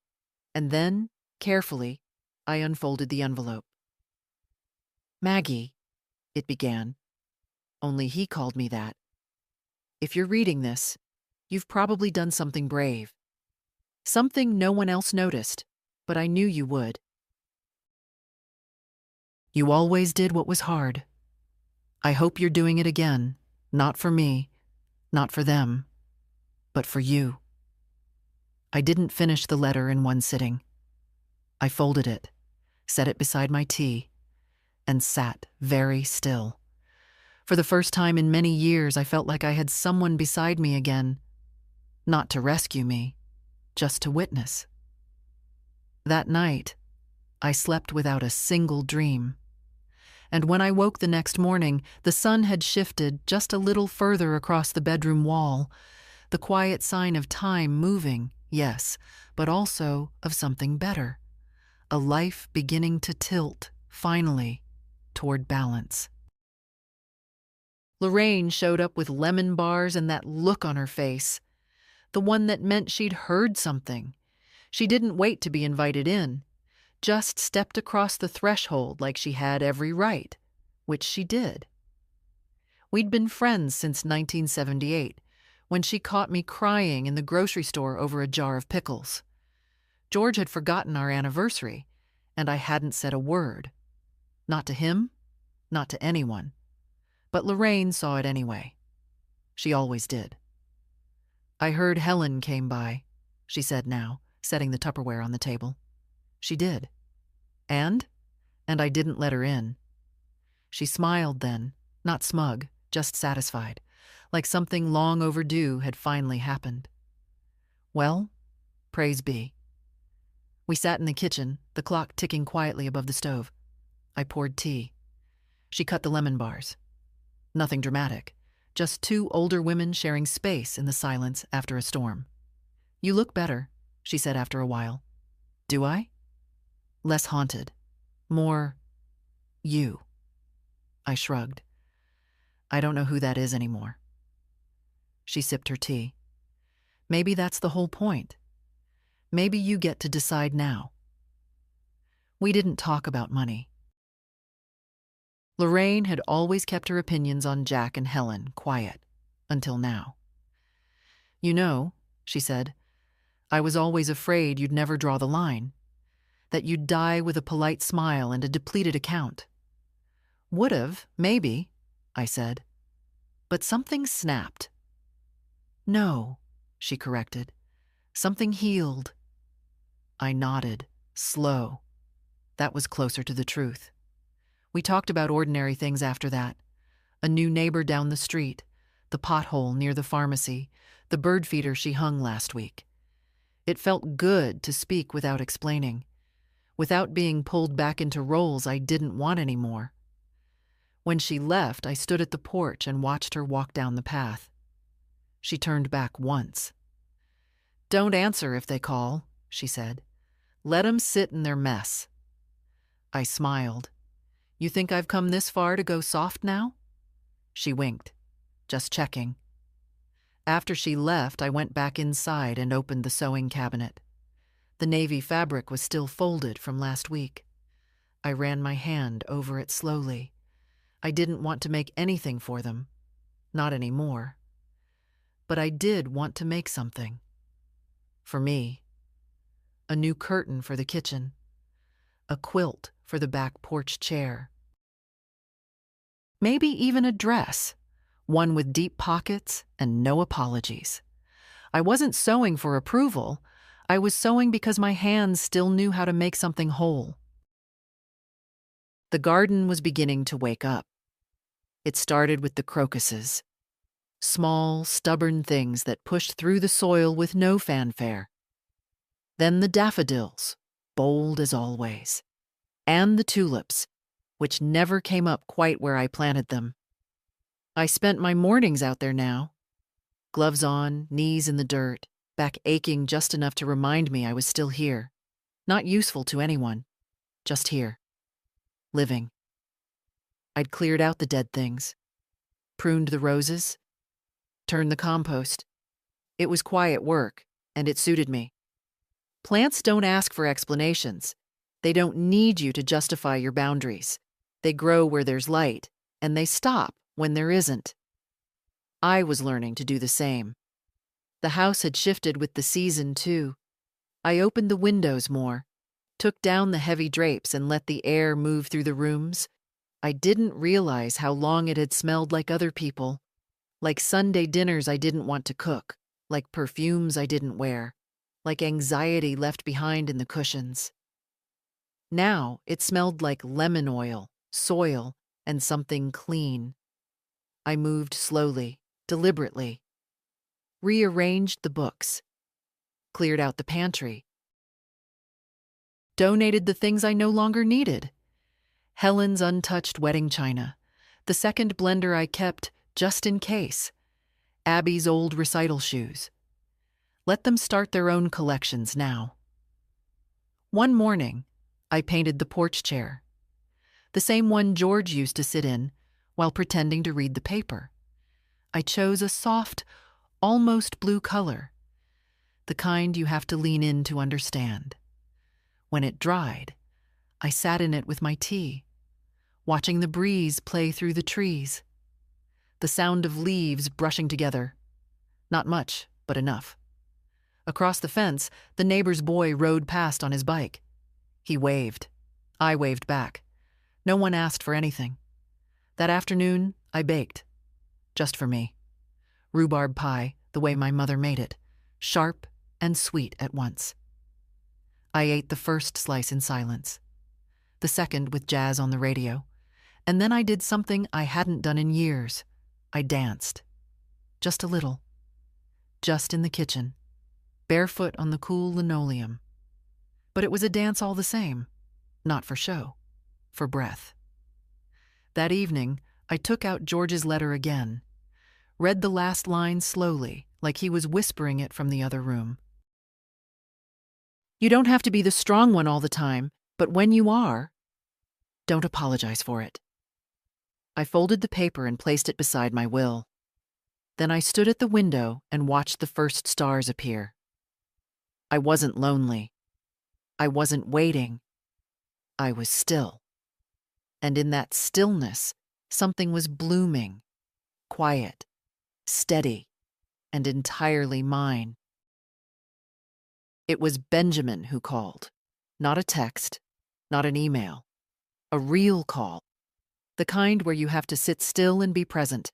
And then, carefully, I unfolded the envelope. "Maggie," it began. Only he called me that. "If you're reading this, you've probably done something brave. Something no one else noticed, but I knew you would. You always did what was hard. I hope you're doing it again, not for me, not for them, but for you." I didn't finish the letter in one sitting. I folded it, set it beside my tea, and sat very still. For the first time in many years, I felt like I had someone beside me again, not to rescue me, just to witness. That night, I slept without a single dream. And when I woke the next morning, the sun had shifted just a little further across the bedroom wall, the quiet sign of time moving, yes, but also of something better. A life beginning to tilt, finally, toward balance. Lorraine showed up with lemon bars and that look on her face, the one that meant she'd heard something. She didn't wait to be invited in, just stepped across the threshold like she had every right, which she did. We'd been friends since 1978, when she caught me crying in the grocery store over a jar of pickles. George had forgotten our anniversary, and I hadn't said a word. Not to him, not to anyone. But Lorraine saw it anyway. She always did. "I heard Helen came by," she said now, setting the Tupperware on the table. She did. And I didn't let her in. She smiled then, not smug, just satisfied, like something long overdue had finally happened. Well, praise be. We sat in the kitchen, the clock ticking quietly above the stove. I poured tea. She cut the lemon bars. Nothing dramatic, just 2 older women sharing space in the silence after a storm. "You look better," she said after a while. "Do I?" "Less haunted. More you." I shrugged. "I don't know who that is anymore." She sipped her tea. "Maybe that's the whole point. Maybe you get to decide now." We didn't talk about money. Lorraine had always kept her opinions on Jack and Helen quiet, until now. "You know," she said, "I was always afraid you'd never draw the line, that you'd die with a polite smile and a depleted account, Would've, maybe, I said. But something snapped. No, she corrected. Something healed. I nodded, slow. That was closer to the truth. We talked about ordinary things after that. A new neighbor down the street, the pothole near the pharmacy, the bird feeder she hung last week. It felt good to speak without explaining, without being pulled back into roles I didn't want anymore. When she left, I stood at the porch and watched her walk down the path. She turned back once. "Don't answer if they call," she said. "Let 'em sit in their mess." I smiled. "You think I've come this far to go soft now?" She winked. "Just checking." After she left, I went back inside and opened the sewing cabinet. The navy fabric was still folded from last week. I ran my hand over it slowly. I didn't want to make anything for them. Not anymore. But I did want to make something. For me. A new curtain for the kitchen. A quilt for the back porch chair. Maybe even a dress, one with deep pockets and no apologies. I wasn't sewing for approval. I was sewing because my hands still knew how to make something whole. The garden was beginning to wake up. It started with the crocuses. Small, stubborn things that pushed through the soil with no fanfare. Then the daffodils, bold as always. And the tulips, which never came up quite where I planted them. I spent my mornings out there now. Gloves on, knees in the dirt, back aching just enough to remind me I was still here. Not useful to anyone. Just here. Living. I'd cleared out the dead things. Pruned the roses. Turned the compost. It was quiet work, and it suited me. Plants don't ask for explanations. They don't need you to justify your boundaries. They grow where there's light, and they stop when there isn't. I was learning to do the same. The house had shifted with the season, too. I opened the windows more, took down the heavy drapes and let the air move through the rooms. I didn't realize how long it had smelled like other people, like Sunday dinners I didn't want to cook, like perfumes I didn't wear, like anxiety left behind in the cushions. Now it smelled like lemon oil, soil, and something clean. I moved slowly, deliberately. Rearranged the books. Cleared out the pantry. Donated the things I no longer needed. Helen's untouched wedding china. The second blender I kept just in case. Abby's old recital shoes. Let them start their own collections now. One morning, I painted the porch chair. The same one George used to sit in while pretending to read the paper. I chose a soft, almost blue color, the kind you have to lean in to understand. When it dried, I sat in it with my tea, watching the breeze play through the trees. The sound of leaves brushing together. Not much, but enough. Across the fence, the neighbor's boy rode past on his bike. He waved. I waved back. No one asked for anything. That afternoon, I baked. Just for me. Rhubarb pie, the way my mother made it. Sharp and sweet at once. I ate the first slice in silence. The second with jazz on the radio. And then I did something I hadn't done in years. I danced. Just a little. Just in the kitchen. Barefoot on the cool linoleum. But it was a dance all the same. Not for show. For breath. That evening, I took out George's letter again. Read the last line slowly, like he was whispering it from the other room. You don't have to be the strong one all the time, but when you are, don't apologize for it. I folded the paper and placed it beside my will. Then I stood at the window and watched the first stars appear. I wasn't lonely. I wasn't waiting. I was still. And in that stillness, something was blooming, quiet, steady, and entirely mine. It was Benjamin who called, not a text, not an email, a real call. the kind where you have to sit still and be present.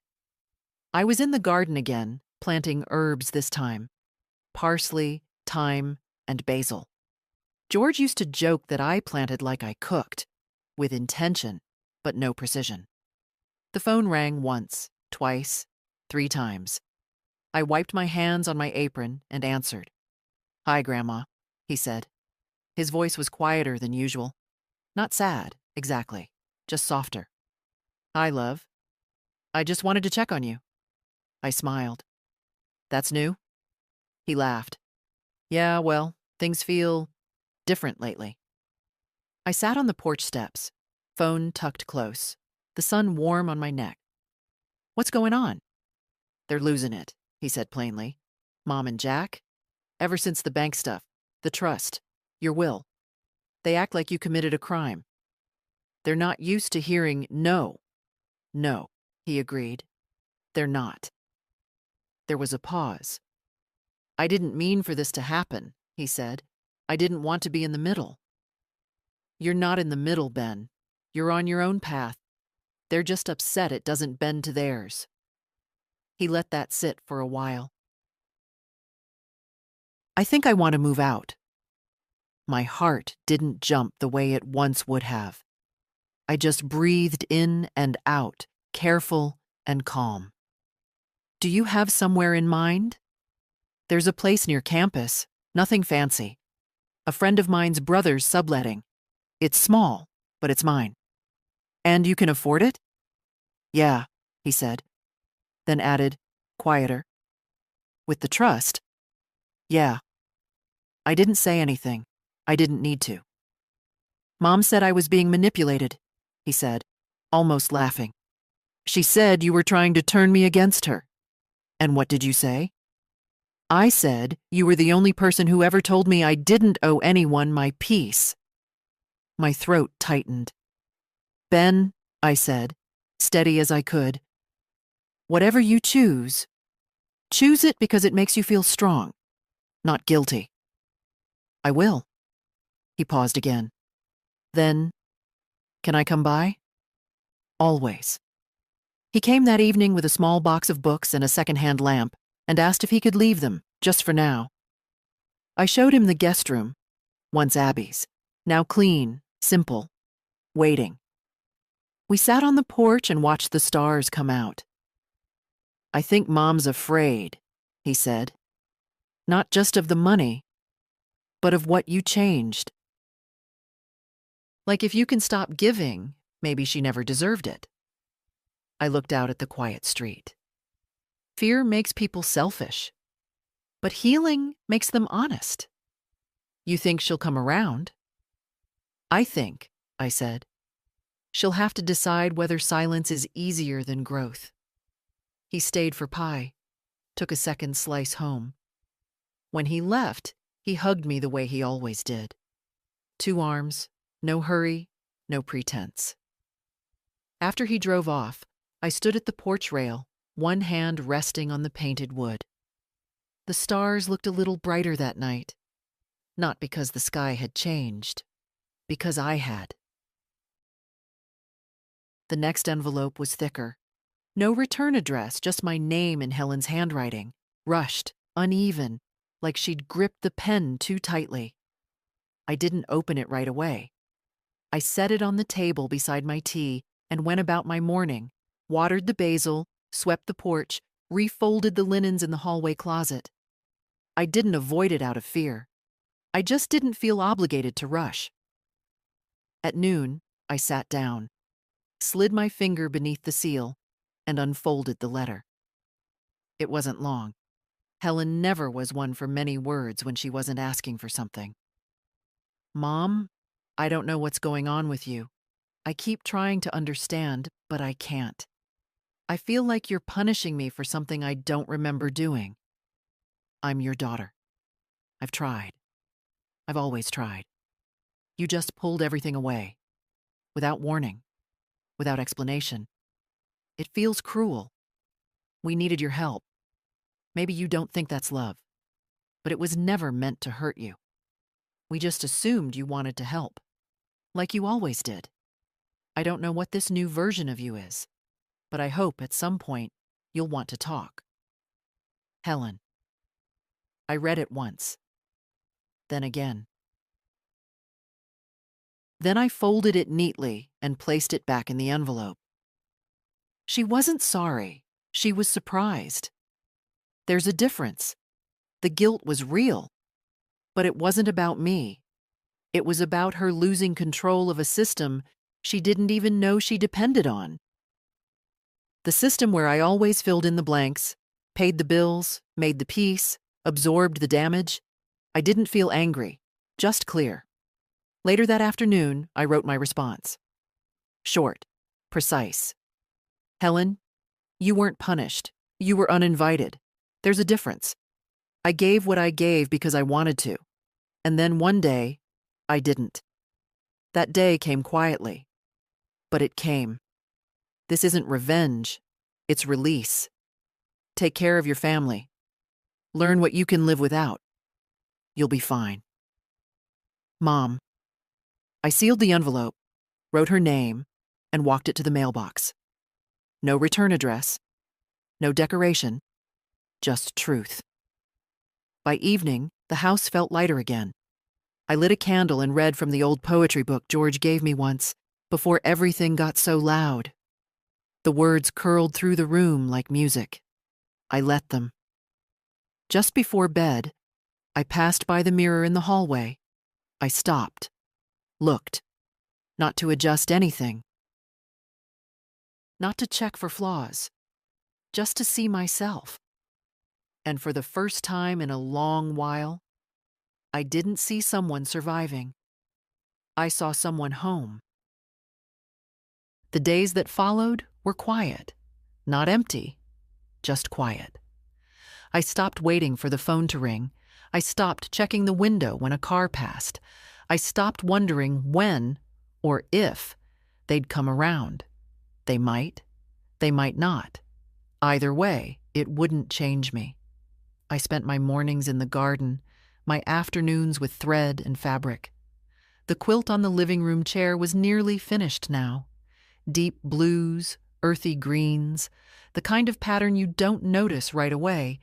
I was in the garden again, planting herbs this time: parsley, thyme, and basil. George used to joke that I planted like I cooked, with intention, but no precision. The phone rang once, twice, 3 times. I wiped my hands on my apron and answered. "Hi, Grandma," he said. His voice was quieter than usual. Not sad, exactly, just softer. "Hi, love. I just wanted to check on you." I smiled. "That's new?" He laughed. "Yeah, well, things feel different lately." I sat on the porch steps, phone tucked close, the sun warm on my neck. "What's going on?" "They're losing it," he said plainly. "Mom and Jack? Ever since the bank stuff, the trust, your will. They act like you committed a crime. They're not used to hearing no." "No," he agreed. "They're not." There was a pause. "I didn't mean for this to happen," he said. "I didn't want to be in the middle." "You're not in the middle, Ben. You're on your own path. They're just upset it doesn't bend to theirs." He let that sit for a while. "I think I want to move out." My heart didn't jump the way it once would have. I just breathed in and out, careful and calm. "Do you have somewhere in mind?" "There's a place near campus, nothing fancy. A friend of mine's brother's subletting. It's small, but it's mine." "And you can afford it?" "Yeah," he said, then added, quieter. "With the trust?" "Yeah." I didn't say anything. I didn't need to. "Mom said I was being manipulated," he said, almost laughing. "She said you were trying to turn me against her." "And what did you say?" "I said you were the only person who ever told me I didn't owe anyone my peace." My throat tightened. "Ben," I said, steady as I could, "whatever you choose it because it makes you feel strong, not guilty." "I will." He paused again. Then, "Can I come by?" "Always." He came that evening with a small box of books and a second-hand lamp and asked if he could leave them, just for now. I showed him the guest room, once Abby's, now clean, simple, waiting. We sat on the porch and watched the stars come out. "I think Mom's afraid," he said. "Not just of the money, but of what you changed. Like if you can stop giving, maybe she never deserved it." I looked out at the quiet street. Fear makes people selfish, but healing makes them honest. "You think she'll come around?" "I think," I said, "she'll have to decide whether silence is easier than growth." He stayed for pie, took a second slice home. When he left, he hugged me the way he always did. 2 arms, no hurry, no pretense. After he drove off, I stood at the porch rail, one hand resting on the painted wood. The stars looked a little brighter that night, not because the sky had changed, because I had. The next envelope was thicker. No return address, just my name in Helen's handwriting, rushed, uneven, like she'd gripped the pen too tightly. I didn't open it right away. I set it on the table beside my tea and went about my morning, watered the basil, swept the porch, refolded the linens in the hallway closet. I didn't avoid it out of fear. I just didn't feel obligated to rush. At noon, I sat down, slid my finger beneath the seal, and unfolded the letter. It wasn't long. Helen never was one for many words when she wasn't asking for something. "Mom, I don't know what's going on with you. I keep trying to understand, but I can't. I feel like you're punishing me for something I don't remember doing. I'm your daughter. I've tried. I've always tried. You just pulled everything away. Without warning. Without explanation. It feels cruel. We needed your help. Maybe you don't think that's love, but it was never meant to hurt you. We just assumed you wanted to help, like you always did. I don't know what this new version of you is, but I hope at some point you'll want to talk. Helen. I read it once, then again. Then I folded it neatly and placed it back in the envelope. She wasn't sorry. She was surprised. There's a difference. The guilt was real, but it wasn't about me. It was about her losing control of a system she didn't even know she depended on. The system where I always filled in the blanks, paid the bills, made the peace, absorbed the damage. I didn't feel angry, just clear. Later that afternoon, I wrote my response. Short, precise. Helen, you weren't punished. You were uninvited. There's a difference. I gave what I gave because I wanted to. And then one day, I didn't. That day came quietly. But it came. This isn't revenge. It's release. Take care of your family. Learn what you can live without. You'll be fine. Mom. I sealed the envelope, wrote her name, and walked it to the mailbox. No return address. No decoration. Just truth. By evening, the house felt lighter again. I lit a candle and read from the old poetry book George gave me once, before everything got so loud. The words curled through the room like music. I let them. Just before bed, I passed by the mirror in the hallway. I stopped, looked, not to adjust anything, not to check for flaws, just to see myself. And for the first time in a long while, I didn't see someone surviving. I saw someone home. The days that followed were quiet, not empty, just quiet. I stopped waiting for the phone to ring. I stopped checking the window when a car passed. I stopped wondering when, or if, they'd come around. They might not. Either way, it wouldn't change me. I spent my mornings in the garden, my afternoons with thread and fabric. The quilt on the living room chair was nearly finished now. Deep blues, earthy greens, the kind of pattern you don't notice right away,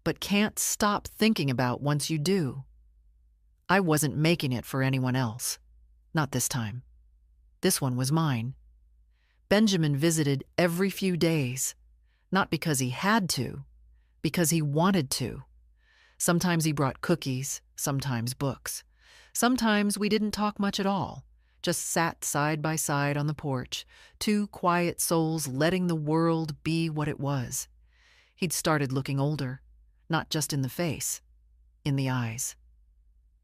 but can't stop thinking about once you do. I wasn't making it for anyone else. Not this time. This one was mine. Benjamin visited every few days, not because he had to, because he wanted to. Sometimes he brought cookies, sometimes books. Sometimes we didn't talk much at all, just sat side by side on the porch, two quiet souls letting the world be what it was. He'd started looking older, not just in the face, in the eyes.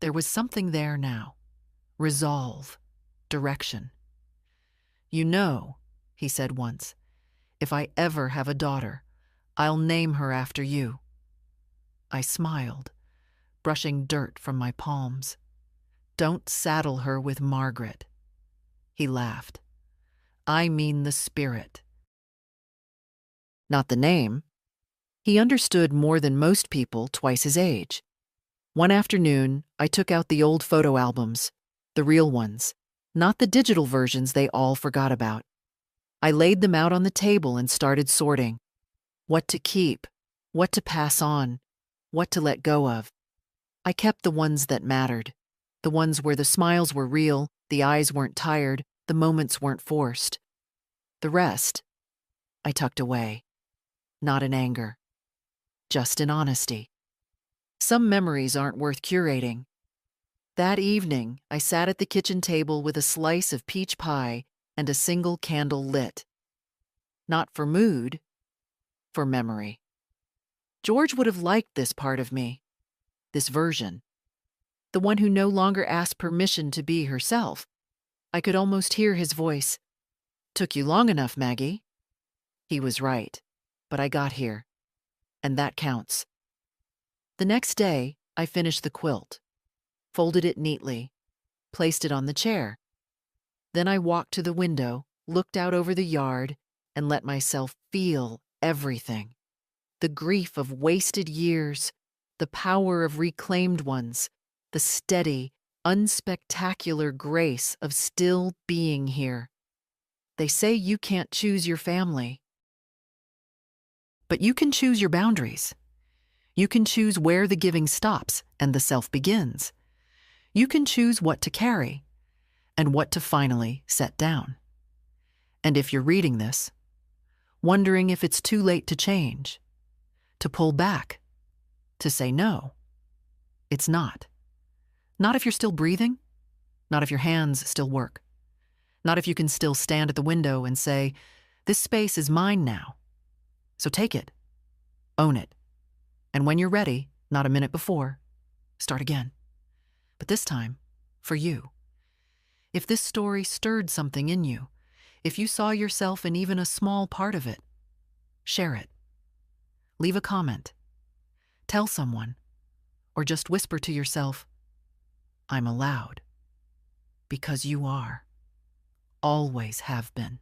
There was something there now. Resolve, direction. You know, he said once, if I ever have a daughter, I'll name her after you. I smiled, brushing dirt from my palms. Don't saddle her with Margaret. He laughed. I mean the spirit. Not the name. He understood more than most people twice his age. One afternoon, I took out the old photo albums, the real ones, not the digital versions they all forgot about. I laid them out on the table and started sorting. What to keep, what to pass on, what to let go of. I kept the ones that mattered, the ones where the smiles were real, the eyes weren't tired, the moments weren't forced. The rest, I tucked away, not in anger, just in honesty. Some memories aren't worth curating. That evening, I sat at the kitchen table with a slice of peach pie and a single candle lit. Not for mood, for memory. George would have liked this part of me, this version. The one who no longer asked permission to be herself. I could almost hear his voice. Took you long enough, Maggie. He was right, but I got here, and that counts. The next day, I finished the quilt, folded it neatly, placed it on the chair. Then I walked to the window, looked out over the yard, and let myself feel everything. The grief of wasted years, the power of reclaimed ones, the steady, unspectacular grace of still being here. They say you can't choose your family, but you can choose your boundaries. You can choose where the giving stops and the self begins. You can choose what to carry and what to finally set down. And if you're reading this, wondering if it's too late to change, to pull back, to say no, it's not. Not if you're still breathing, not if your hands still work, not if you can still stand at the window and say, "This space is mine now." So take it, own it, and when you're ready, not a minute before, start again. But this time, for you. If this story stirred something in you, if you saw yourself in even a small part of it, share it. Leave a comment. Tell someone. Or just whisper to yourself, "I'm allowed." Because you are. Always have been.